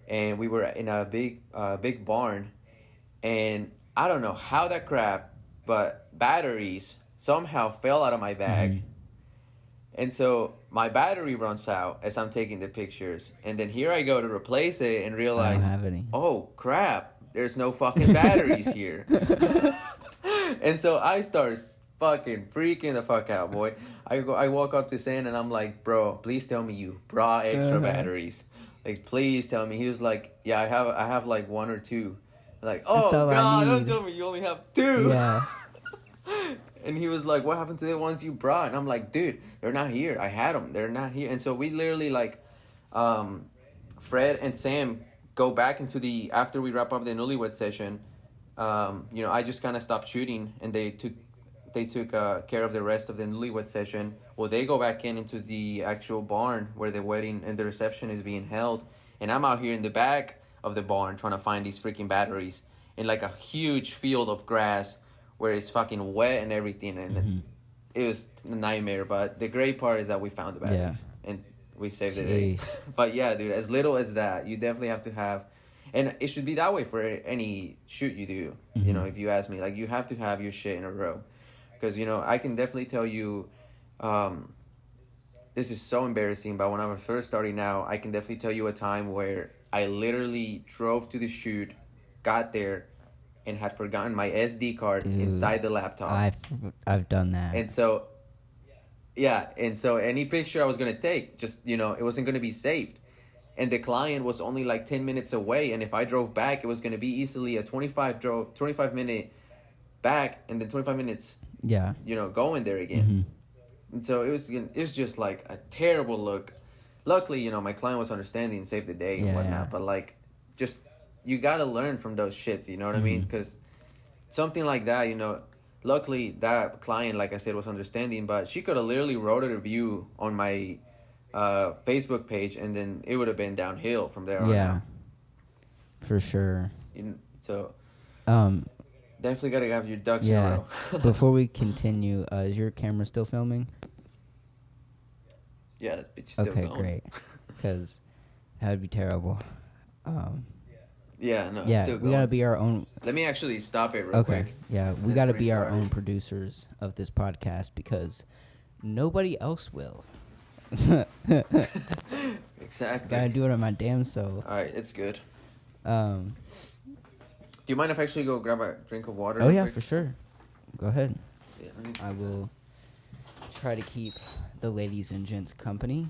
and we were in a big barn, and I don't know how that crap, but batteries somehow fell out of my bag. And so my battery runs out as I'm taking the pictures. And then here I go to replace it and realize, have any. oh, crap, there's no fucking batteries here. And so I start fucking freaking the fuck out, boy. I walk up to Sam and I'm like, bro, please tell me you brought extra batteries. Like, please tell me. He was like, yeah, I have like one or two. Like, That's oh, all I God, don't need. tell me you only have two. Yeah. And he was like, what happened to the ones you brought? And I'm like, dude, they're not here. I had them. They're not here. And so we literally, like, Fred and Sam go back into after we wrap up the newlywed session, you know, I just kind of stopped shooting, and they took care of the rest of the newlywed session. Well, they go back into the actual barn where the wedding and the reception is being held. And I'm out here in the back of the barn trying to find these freaking batteries in, like, a huge field of grass where it's fucking wet and everything, and it was a nightmare. But the great part is that we found the batteries, and we saved the day. Jeez. But yeah, dude, as little as that, you definitely have to have, and it should be that way for any shoot you do. You know, if you ask me, like, you have to have your shit in a row, because, you know, I can definitely tell you, this is so embarrassing, but when I was first starting out, I can definitely tell you a time where I literally drove to the shoot, got there, and had forgotten my SD card inside the laptop. I've done that. And so, yeah, and so any picture I was going to take, just, you know, it wasn't going to be saved. And the client was only like 10 minutes away, and if I drove back, it was going to be easily a 25-minute back, and then 25 minutes, yeah. you know, going there again. And so it was just like a terrible look. Luckily, you know, my client was understanding and saved the day and whatnot, but, like, just, you got to learn from those shits, you know what I mean? Because something like that, you know, luckily that client, like I said, was understanding, but she could have literally wrote a review on my Facebook page, and then it would have been downhill from there on out. For sure. So Um, definitely got to have your ducks in a yeah. row. Before we continue, is your camera still filming? Yeah, that bitch is still Okay, going. great. Because that would be terrible. Yeah, no, it's Yeah, still we going. gotta be our own. Let me actually stop it real Okay. quick. Yeah, we and gotta be our restart own it. producers of this podcast because nobody else will. Exactly. Gotta do it on my damn self. All right, it's good. Um. Do you mind if I actually go grab a drink of water? Oh real yeah, quick? for sure. Go ahead. Yeah, let me- I will try to keep the ladies and gents company.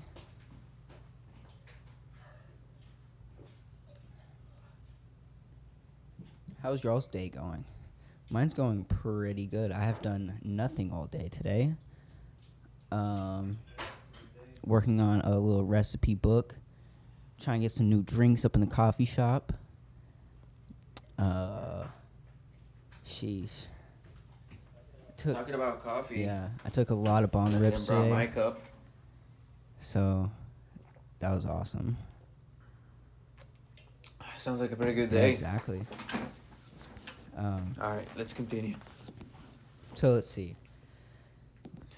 How's y'all's day going? Mine's going pretty good. I have done nothing all day today. Working on a little recipe book. Trying to get some new drinks up in the coffee shop. Sheesh. Talking about coffee. Yeah, I took a lot of bong And rips brought today. my cup. So that was awesome. Sounds like a pretty good Yeah, day. exactly. All right, let's continue. So let's see.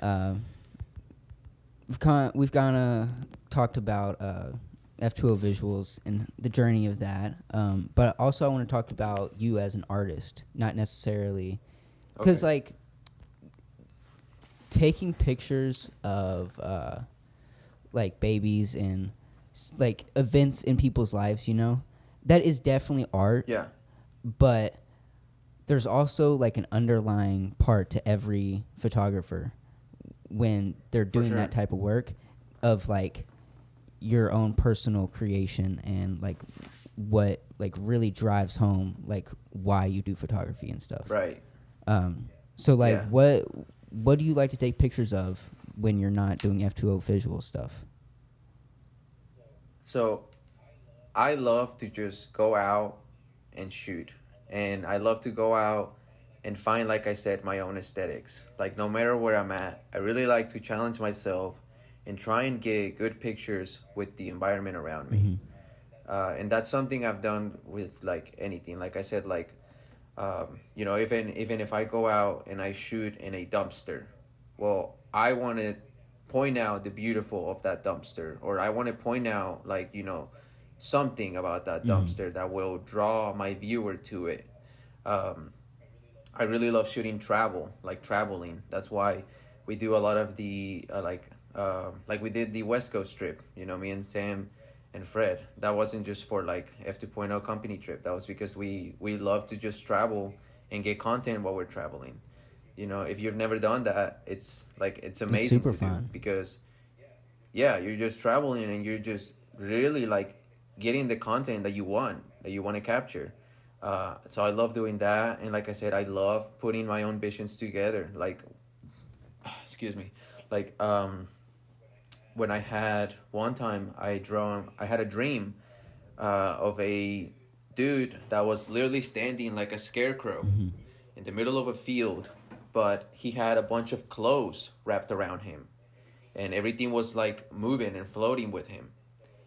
We've kind of talked about F2O visuals and the journey of that. But also I want to talk about you as an artist, not necessarily because Okay. like taking pictures of like babies and like events in people's lives, you know, that is definitely art. Yeah. But there's also like an underlying part to every photographer when they're doing sure. that type of work of like your own personal creation and like what like really drives home like why you do photography and stuff. Right. So like Yeah. what do you like to take pictures of when you're not doing F2O visual stuff? So, I love to just go out and shoot. And I love to go out and find, like I said, my own aesthetics. Like, no matter where I'm at, I really like to challenge myself and try and get good pictures with the environment around me. And that's something I've done with, like, anything. Like I said, like, you know, even if I go out and I shoot in a dumpster, well, I want to point out the beautiful of that dumpster, or I want to point out, like, you know, something about that dumpster that will draw my viewer to it. I really love shooting travel, like traveling. That's why we do a lot of the like we did the West Coast trip. You know, me and Sam and Fred. That wasn't just for like F2.0 company trip. That was because we love to just travel and get content while we're traveling. You know, if you've never done that, it's amazing super to fun. do because yeah, you're just traveling and you're just really like getting the content that you want to capture. So I love doing that, and like I said, I love putting my own visions together. Like, excuse me, like when I had one time I had a dream of a dude that was literally standing like a scarecrow in the middle of a field, but he had a bunch of clothes wrapped around him, and everything was like moving and floating with him.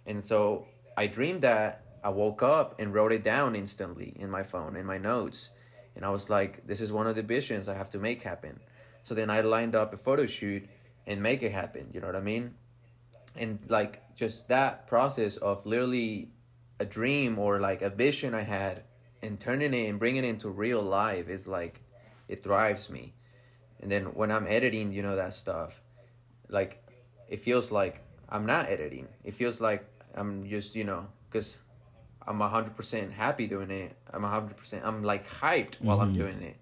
And so I dreamed that. I woke up and wrote it down instantly in my phone, in my notes. And I was like, this is one of the visions I have to make happen. So then I lined up a photo shoot and make it happen. You know what I mean? And like just that process of literally a dream or like a vision I had and turning it and bringing it into real life is like, it drives me. And then when I'm editing, you know, that stuff, like it feels like I'm not editing. It feels like I'm just, you know, because I'm 100% happy doing it. I'm like hyped while I'm doing it.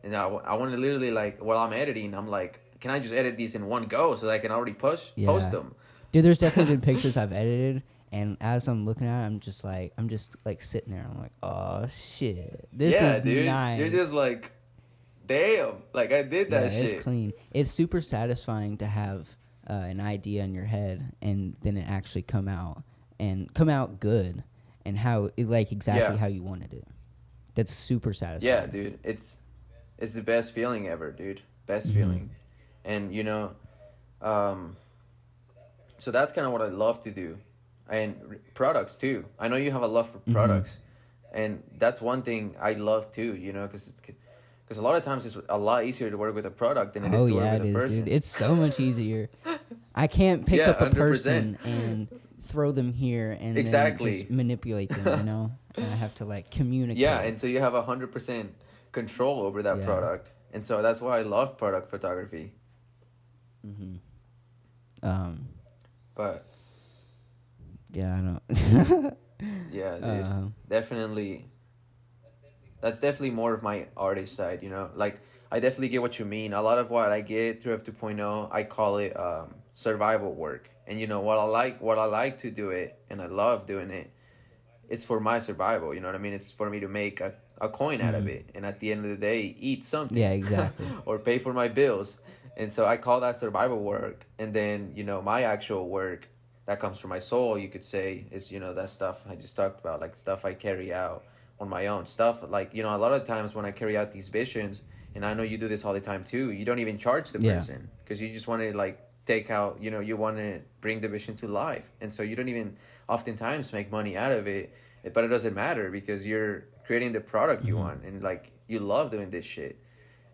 And I want to literally like, while I'm editing, I'm like, can I just edit these in one go so that I can already post them? Dude, there's definitely been pictures I've edited, and as I'm looking at it, I'm just like sitting there. I'm like, oh shit, this is dude. nice. You're just like, damn, like I did that shit. It's clean. It's super satisfying to have an idea in your head and then it actually come out good and how it like exactly how you wanted it. That's super satisfying. Yeah, dude, it's the best feeling ever, dude. Best feeling, and you know, so that's kind of what I love to do, and products too. I know you have a love for products, and that's one thing I love too. You know, because a lot of times it's a lot easier to work with a product than it is to work with a person. Dude. It's so much easier. I can't pick up a 100%. person and throw them here and Exactly. then just manipulate them, you know? And I have to like communicate. Yeah, and so you have 100% control over that Yeah. product, and so that's why I love product photography. But Yeah, I don't. yeah, dude, definitely. That's definitely more of my artist side, you know. Like I definitely get what you mean. A lot of what I get through F 2.0, I call it survival work. And you know what I like to do it, and I love doing it. It's for my survival. You know what I mean? It's for me to make a coin out of it, and at the end of the day, eat something. Yeah, exactly. Or pay for my bills. And so I call that survival work. And then, you know, my actual work that comes from my soul, you could say, is, you know, that stuff I just talked about, like stuff I carry out on my own. Stuff like, you know, a lot of times when I carry out these visions, and I know you do this all the time too, you don't even charge the Yeah. person because you just want to like take out, you know, you want to bring the vision to life. And so you don't even oftentimes make money out of it, but it doesn't matter because you're creating the product you want, and like you love doing this shit.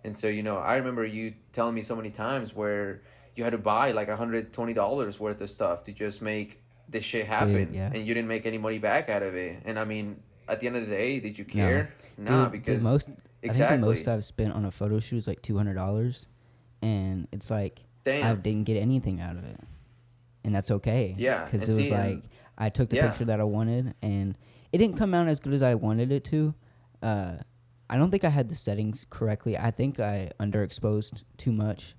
And so, you know, I remember you telling me so many times where you had to buy like $120 worth of stuff to just make this shit happen. Dude, yeah. And you didn't make any money back out of it. And I mean, at the end of the day, did you care? Nah, Dude, because I think exactly. the most I've spent on a photo shoot is like $200, and it's like Damn. I didn't get anything out of it, and that's okay. Yeah, because and it was see, like and- I took the yeah. picture that I wanted, and it didn't come out as good as I wanted it to. I don't think I had the settings correctly. I think I underexposed too much,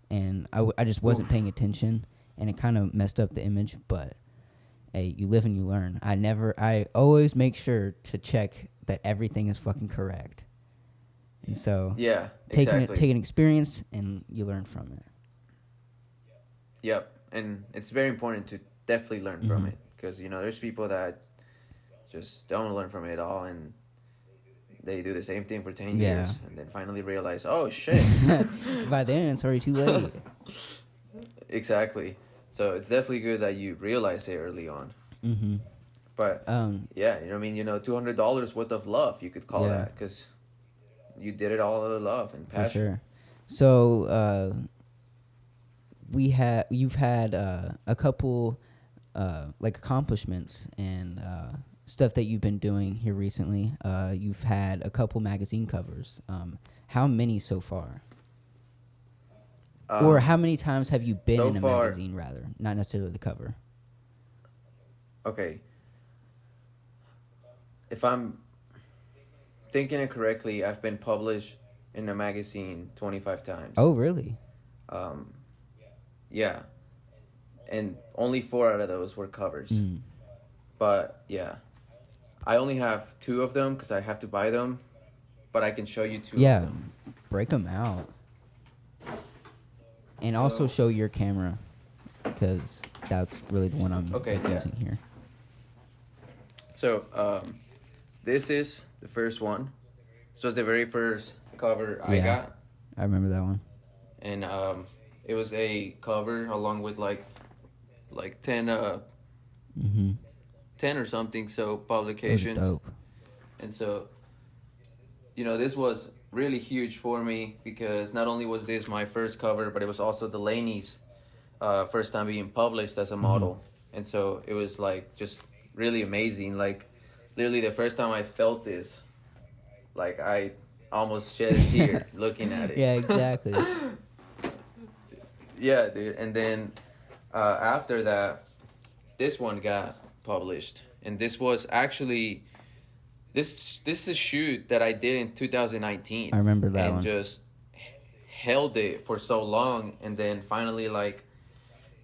and I just wasn't paying attention, and it kind of messed up the image. But hey, you live and you learn. I always make sure to check that everything is fucking correct. And so Yeah, take exactly. an experience and you learn from it. Yep. And it's very important to definitely learn from Mm-hmm. it because, you know, there's people that just don't learn from it at all, and they do the same thing for 10 Yeah. years and then finally realize, oh, shit. By then, it's already too late. Exactly. So it's definitely good that you realize it early on. Mm-hmm. But yeah, you know what I mean? You know, $200 worth of love, you could call Yeah. that, because you did it all out of love and For passion. sure. So you've had a couple like accomplishments and stuff that you've been doing here recently. You've had a couple magazine covers. How many so far? Or how many times have you been so in a far- magazine, rather? Not necessarily the cover. Okay. If I'm thinking it correctly, I've been published in a magazine 25 times. Oh, really? Yeah. And only 4 out of those were covers. Mm. But yeah, I only have 2 of them because I have to buy them. But I can show you 2 Yeah, of them. break them out. And also So- show your camera, because that's really the one I'm Okay, yeah. using here. So this is the first one. This was the very first cover I Yeah. got. I remember that one. And it was a cover along with like 10 Mm-hmm. 10 or something so Those are publications. dope. And so, you know, this was really huge for me because not only was this my first cover, but it was also Delaney's first time being published as a model. And so it was like just really amazing. Like literally the first time I felt this, like I almost shed a tear looking at it. Yeah, exactly. Yeah, dude. And then after that, this one got published, and this was actually this is a shoot that I did in 2019. I remember that and one. just held it for so long, and then finally like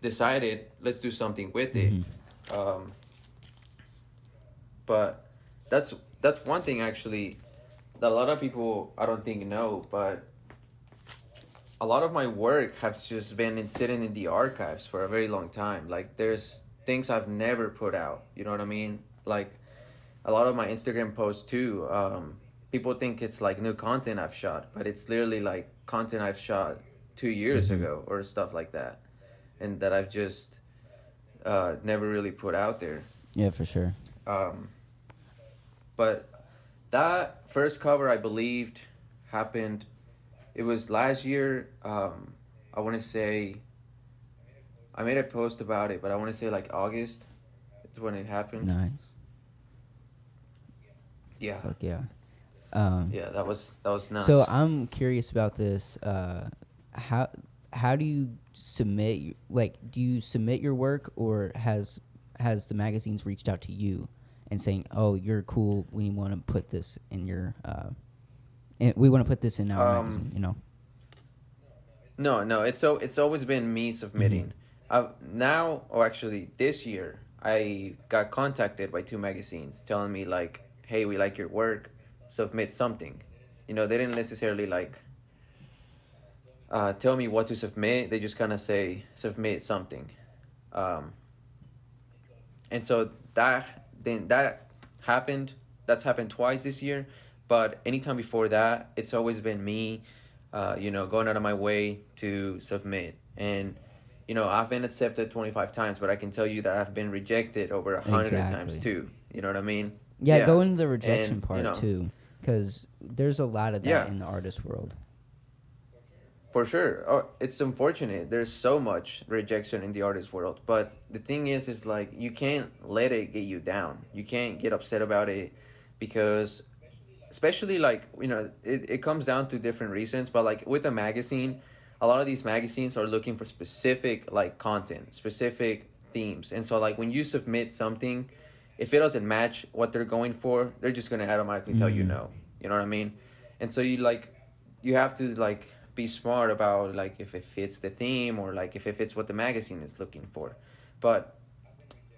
decided let's do something with it. Mm-hmm. But that's one thing actually that a lot of people I don't think know, but a lot of my work has just been sitting in the archives for a very long time. Like there's things I've never put out. You know what I mean? Like a lot of my Instagram posts too. People think it's like new content I've shot, but it's literally like content I've shot 2 years ago or stuff like that, and that I've just never really put out there. Yeah, for sure. But that first cover, I believed, happened. It was last year. I want to say. I made a post about it, but I want to say like August, It's when it happened. Nice. Yeah. Fuck yeah. Yeah, that was nuts. So I'm curious about this. How do you submit? Do you submit your work, or has the magazines reached out to you and saying, "Oh, you're cool. We want to put this in your we want to put this in our magazine." You know. No. It's always been me submitting. Now, or actually this year, I got contacted by 2 magazines telling me like, "Hey, we like your work. Submit something." They didn't necessarily like tell me what to submit. They just kind of say submit something, and so that happened. That's happened twice this year, but anytime before that, it's always been me, going out of my way to submit. And I've been accepted 25 times, but I can tell you that I've been rejected over 100 times too. You know what I mean? Yeah, go into the rejection And, part too, because there's a lot of that Yeah. in the artist world. For sure. Oh, it's unfortunate. There's so much rejection in the artist world. But the thing is like, you can't let it get you down. You can't get upset about it, because especially like, it comes down to different reasons. But like with a magazine, a lot of these magazines are looking for specific like content, specific themes. And so like when you submit something, if it doesn't match what they're going for, they're just going to automatically tell you no. You know what I mean? And so you have to like be smart about like if it fits the theme, or like if it fits what the magazine is looking for. But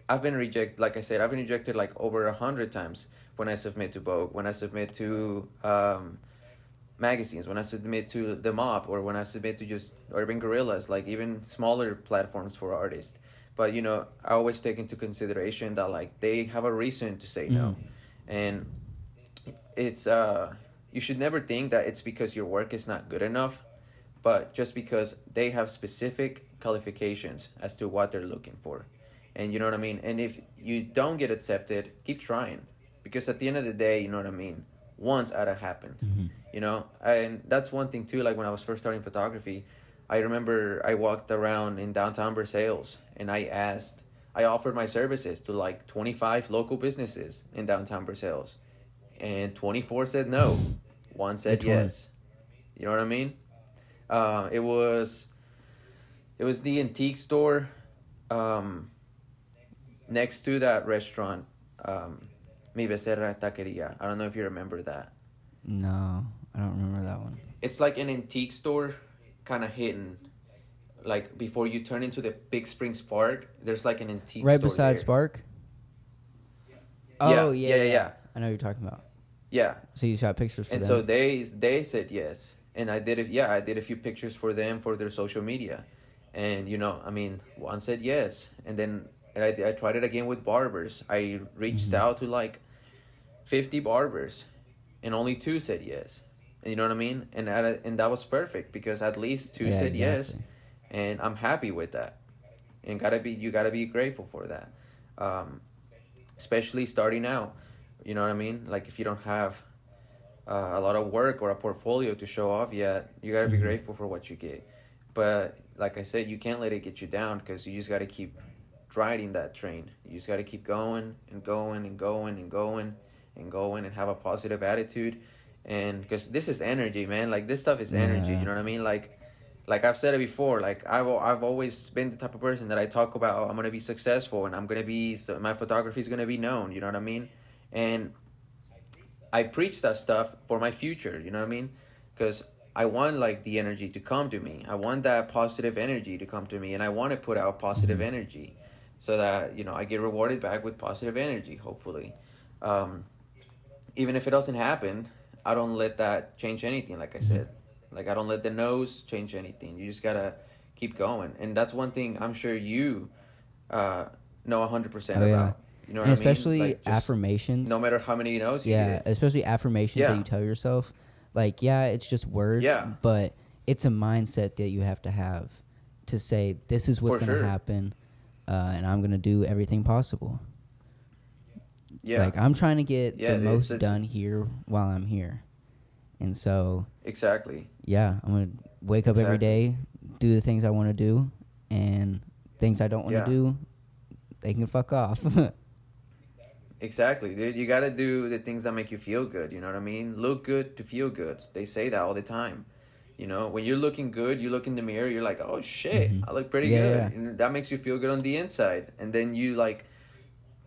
I've been rejected, like I said, I've been rejected like over 100 times when I submit to Vogue, when I submit to magazines, when I submit to The Mob, or when I submit to just Urban Guerrillas, like even smaller platforms for artists. But I always take into consideration that like they have a reason to say no. And it's you should never think that it's because your work is not good enough, but just because they have specific qualifications as to what they're looking for. And you know what I mean? And if you don't get accepted, keep trying, because at the end of the day, you know what I mean, once out of happen. And that's one thing too. Like when I was first starting photography, I remember I walked around in downtown Versailles, and I offered my services to like 25 local businesses in downtown Versailles, and 24 said no. One said yes. You know what I mean? It was the antique store next to that restaurant, Mi Becerra Taqueria. I don't know if you remember that. No, I don't remember that one. It's like an antique store, kind of hidden. Like before you turn into the Big Springs Park, there's like an antique store Right beside there. Spark? Yeah, Oh, yeah. I know what you're talking about. Yeah. So you shot pictures for And them? so they said yes. And I did it. Yeah, I did a few pictures for them for their social media. And, one said yes. And then I tried it again with barbers. I reached out to like 50 barbers, and only 2 said yes. And you know what I mean? And that was perfect, because at least 2 said yes. And I'm happy with that. And you gotta be grateful for that. Especially starting out. You know what I mean? Like if you don't have a lot of work or a portfolio to show off yet, you gotta be grateful for what you get. But like I said, you can't let it get you down, because you just gotta keep riding that train. You just gotta keep going and going and going and going and going, and have a positive attitude. And because this is energy, man. Like this stuff is energy. You know what I mean? Like I've said it before, like I've always been the type of person that I talk about, I'm gonna be successful, and my photography is gonna be known. You know what I mean? And I preach that stuff for my future. You know what I mean? Because I want like the energy to come to me. I want that positive energy to come to me, and I want to put out positive energy, so that I get rewarded back with positive energy. Hopefully, even if it doesn't happen, I don't let that change anything. Like I said. Like, I don't let the no's change anything. You just gotta keep going. And that's one thing I'm sure you know 100% about. Yeah. You know what And I especially mean? Like, affirmations. No matter how many no's you Yeah, get. especially affirmations that you tell yourself. Like, yeah, it's just words, but it's a mindset that you have to say, this is what's going to happen, and I'm going to do everything possible. Yeah. Like, I'm trying to get the most done here while I'm here. And so... Exactly. Yeah, I'm going to wake up every day, do the things I want to do, and things I don't want to do, they can fuck off. Exactly, dude. You gotta do the things that make you feel good. You know what I mean? Look good to feel good. They say that all the time. You know, when you're looking good, you look in the mirror, you're like, oh shit, I look pretty Yeah, good. yeah. And that makes you feel good on the inside. And then you like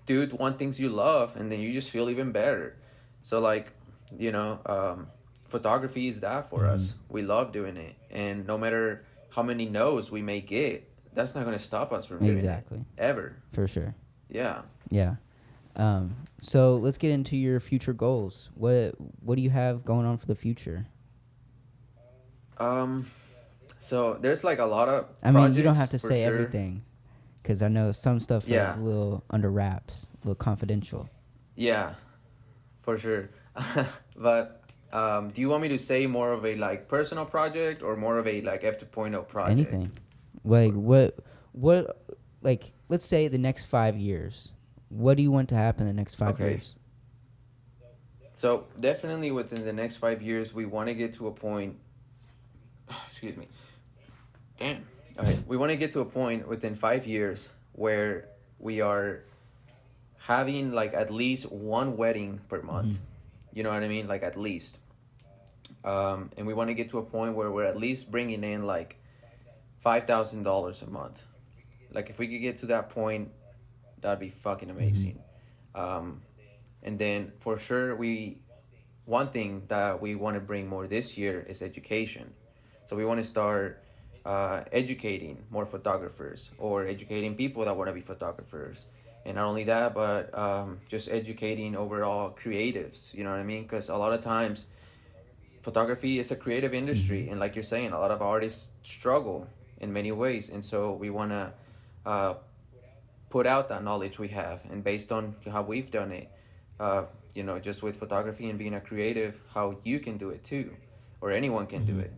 do one things you love, and then you just feel even better. So like, you know, photography is that for us. We love doing it, and no matter how many no's we may get, that's not gonna stop us from doing Exactly. it ever. For sure. Yeah. Yeah. So let's get into your future goals. What do you have going on for the future? So there's like a lot of. I mean, you don't projects, have to for say sure. everything, because I know some stuff Yeah. is a little under wraps, a little confidential. Yeah, for sure. But do you want me to say more of a like personal project or more of a like F2.0 project? Anything. Like what like let's say the next 5 years. What do you want to happen in the next 5 Okay. years? So definitely within the next 5 years, we want to get to a point. Excuse me. Damn. Okay, we want to get to a point within 5 years where we are having like at least one wedding per month. You know what I mean? Like at least. And we want to get to a point where we're at least bringing in like $5,000 a month. Like if we could get to that point, that'd be fucking amazing. And then for sure, one thing that we want to bring more this year is education. So we want to start educating more photographers or educating people that want to be photographers. And not only that, but just educating overall creatives, you know what I mean? Because a lot of times photography is a creative industry. And like you're saying, a lot of artists struggle in many ways. And so we want to put out that knowledge we have. And based on how we've done it, you know, just with photography and being a creative, how you can do it too, or anyone can do it.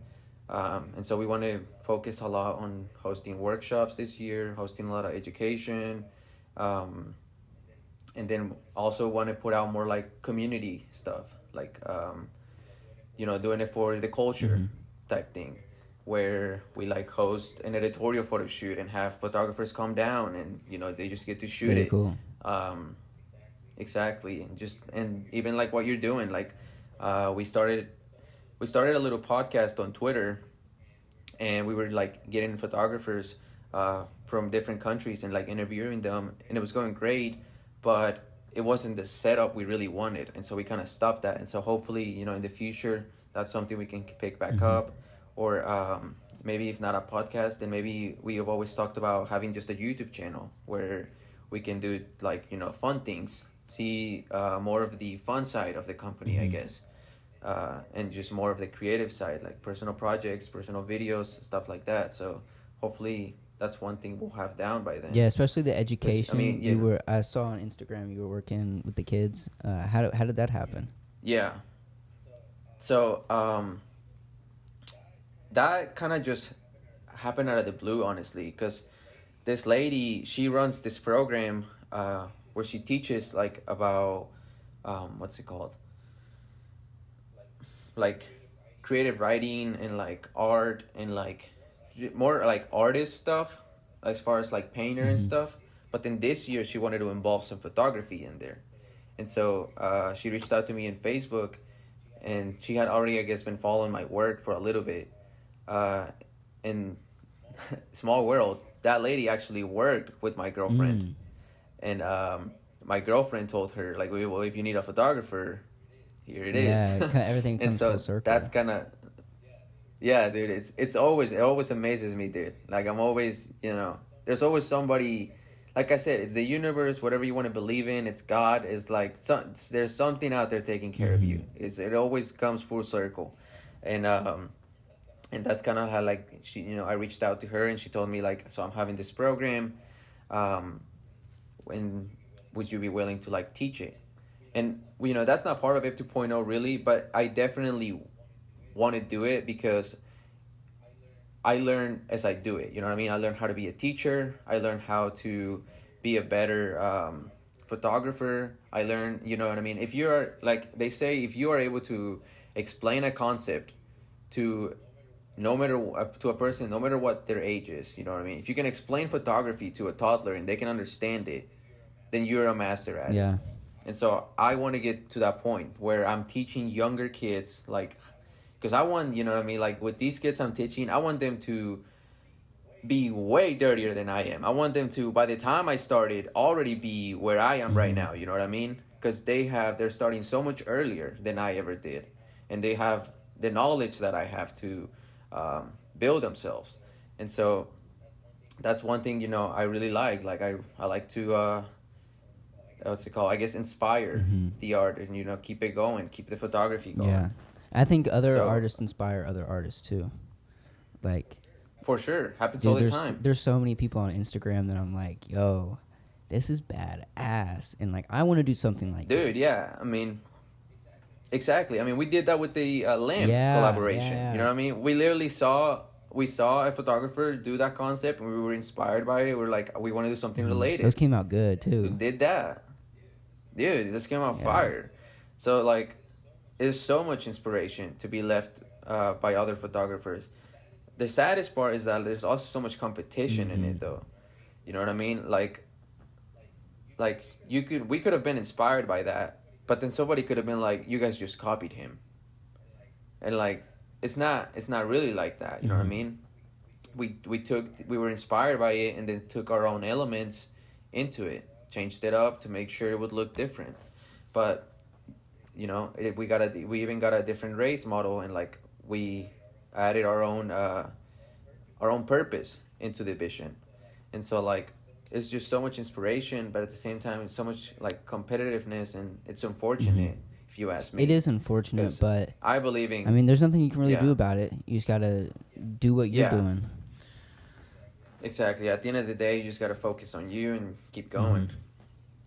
And so we want to focus a lot on hosting workshops this year, hosting a lot of education, and then also want to put out more like community stuff, like you know, doing it for the culture type thing, where we like host an editorial photo shoot and have photographers come down and you know they just get to shoot Very it. cool. Exactly, and even like what you're doing, like we started a little podcast on Twitter, and we were like getting photographers from different countries and like interviewing them, and it was going great, but it wasn't the setup we really wanted, and so we kind of stopped that. And so hopefully, you know, in the future, that's something we can pick back up, or maybe if not a podcast, then maybe we have always talked about having just a YouTube channel where we can do like, you know, fun things, see more of the fun side of the company, I guess. And just more of the creative side, like personal projects, personal videos, stuff like that. So hopefully that's one thing we'll have down by then. Yeah, especially the education. yeah. I saw on Instagram you were working with the kids. How did that happen? Yeah. So that kind of just happened out of the blue, honestly, because this lady, she runs this program where she teaches like about what's it called? Like creative writing and like art and like more like artist stuff as far as like painter and stuff. But then this year she wanted to involve some photography in there. And so she reached out to me on Facebook, and she had already, I guess, been following my work for a little bit. And small world, that lady actually worked with my girlfriend. And my girlfriend told her, like, well, if you need a photographer, here it is. Yeah, everything comes and so full circle. that's kind of, yeah, dude, it always amazes me, dude. Like, I'm always, you know, there's always somebody, like I said, it's the universe, whatever you want to believe in, it's God, it's like, there's something out there taking care of you. It always comes full circle. And that's kind of how, like, she, you know, I reached out to her and she told me, like, so I'm having this program, when would you be willing to, like, teach it? And, you know, that's not part of F2.0 really, but I definitely want to do it because I learn as I do it. You know what I mean? I learned how to be a teacher. I learned how to be a better photographer. I learned, you know what I mean? If you're, like they say, if you are able to explain a concept to to a person, no matter what their age is, you know what I mean? If you can explain photography to a toddler and they can understand it, then you're a master at it. Yeah. And so I want to get to that point where I'm teaching younger kids, like, because I want, you know what I mean, like with these kids I'm teaching, I want them to be way dirtier than I am. I want them to, by the time I started, already be where I am right now. You know what I mean? Because they're starting so much earlier than I ever did, and they have the knowledge that I have to build themselves. And so that's one thing, you know, I really like. Like I like to what's it called? I guess inspire the art, and you know, keep it going, keep the photography going. Yeah, I think other So- artists inspire other artists too. Like, For sure, happens dude, all the there's time. there's so many people on Instagram that I'm like, yo, this is badass, and like I want to do something like this. Dude, yeah, I mean, exactly. I mean, we did that with the lamp Yeah, collaboration. yeah. You know what I mean? We literally saw a photographer do that concept, and we were inspired by it. We're like, we want to do something related. Those came out good We too. did that, dude. This came out Yeah. fire. So like, there's so much inspiration to be left by other photographers. The saddest part is that there's also so much competition in it, though. You know what I mean? Like we could have been inspired by that, but then somebody could have been like, you guys just copied him. And like, it's not really like that. You know what I mean? We were inspired by it, and then took our own elements into it, changed it up to make sure it would look different. But you know, we even got a different race model, and like we added our own purpose into the vision. And so like, it's just so much inspiration, but at the same time it's so much like competitiveness, and it's unfortunate if you ask me. It is unfortunate, 'Cause but I believe in I mean, there's nothing you can really Yeah. do about it. You just gotta do what you're Yeah. doing. exactly, at the end of the day you just got to focus on you and keep going.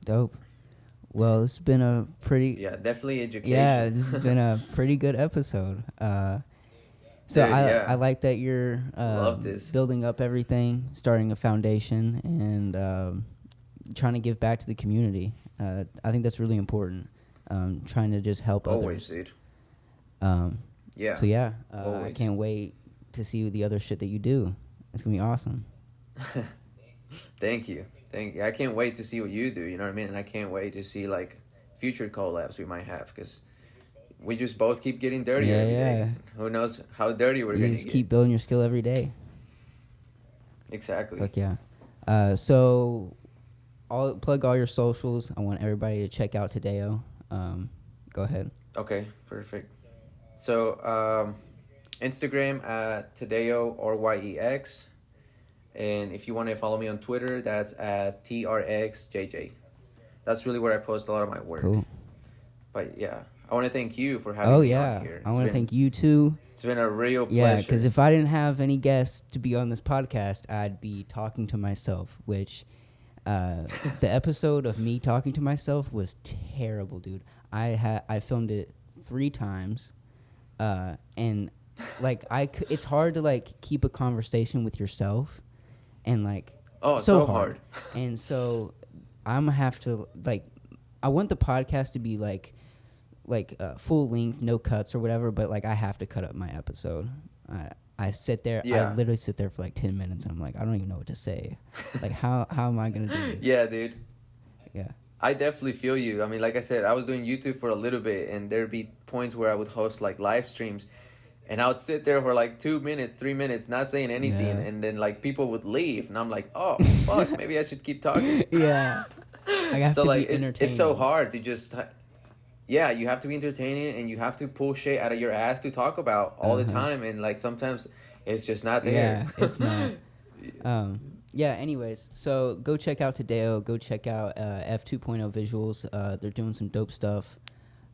Dope. Well, it's been a pretty Yeah, definitely education. yeah, this has been a pretty good episode. So Dude, yeah. I like that you're Love this. building up everything, starting a foundation, and trying to give back to the community. I think that's really important. Trying to just help Always, others. dude. Yeah. So yeah, I Always. can't wait to see the other shit that you do. It's gonna be awesome. Thank you. I can't wait to see what you do, you know what I mean? And I can't wait to see like future collabs we might have, because we just both keep getting dirtier Yeah, every day. yeah. Who knows how dirty we're You going to just get. keep building your skill every day. Exactly. Fuck yeah. So plug all your socials. I want everybody to check out Tadeo. Go ahead. Okay, perfect. So, Instagram at Tadeo Reyes. And if you want to follow me on Twitter, that's at TRXJJ. That's really where I post a lot of my work. Cool. But yeah, I want to thank you for having Oh me yeah. on here. I want to thank you too. It's been a real pleasure. Yeah, because if I didn't have any guests to be on this podcast, I'd be talking to myself, which the episode of me talking to myself was terrible, dude. I filmed it 3 times, and like it's hard to like keep a conversation with yourself, and like it's so hard. And so I'm gonna have to like, I want the podcast to be like full length, no cuts or whatever, but like I have to cut up my episode. I sit there, Yeah. I literally sit there for like 10 minutes and I'm like, I don't even know what to say. Like how am I gonna do this? Yeah, dude. Yeah. I definitely feel you. I mean, like I said, I was doing YouTube for a little bit, and there'd be points where I would host like live streams, and I would sit there for like 2 minutes, 3 minutes, not saying anything, Yeah. and then like people would leave, and I'm like, oh fuck, maybe I should keep talking. Yeah. I have So to like, be it's so entertaining. hard to just, yeah, you have to be entertaining, and you have to pull shit out of your ass to talk about all the time, and like sometimes it's just not there. Yeah, it's not. Yeah, anyways, so go check out Tadeo. Go check out F2.0 Visuals. They're doing some dope stuff.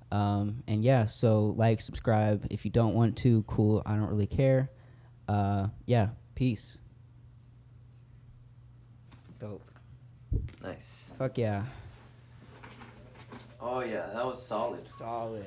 And yeah, so like, subscribe. If you don't want to, cool. I don't really care. Yeah, peace. Dope. Nice. Fuck yeah. Oh yeah, that was solid. Solid.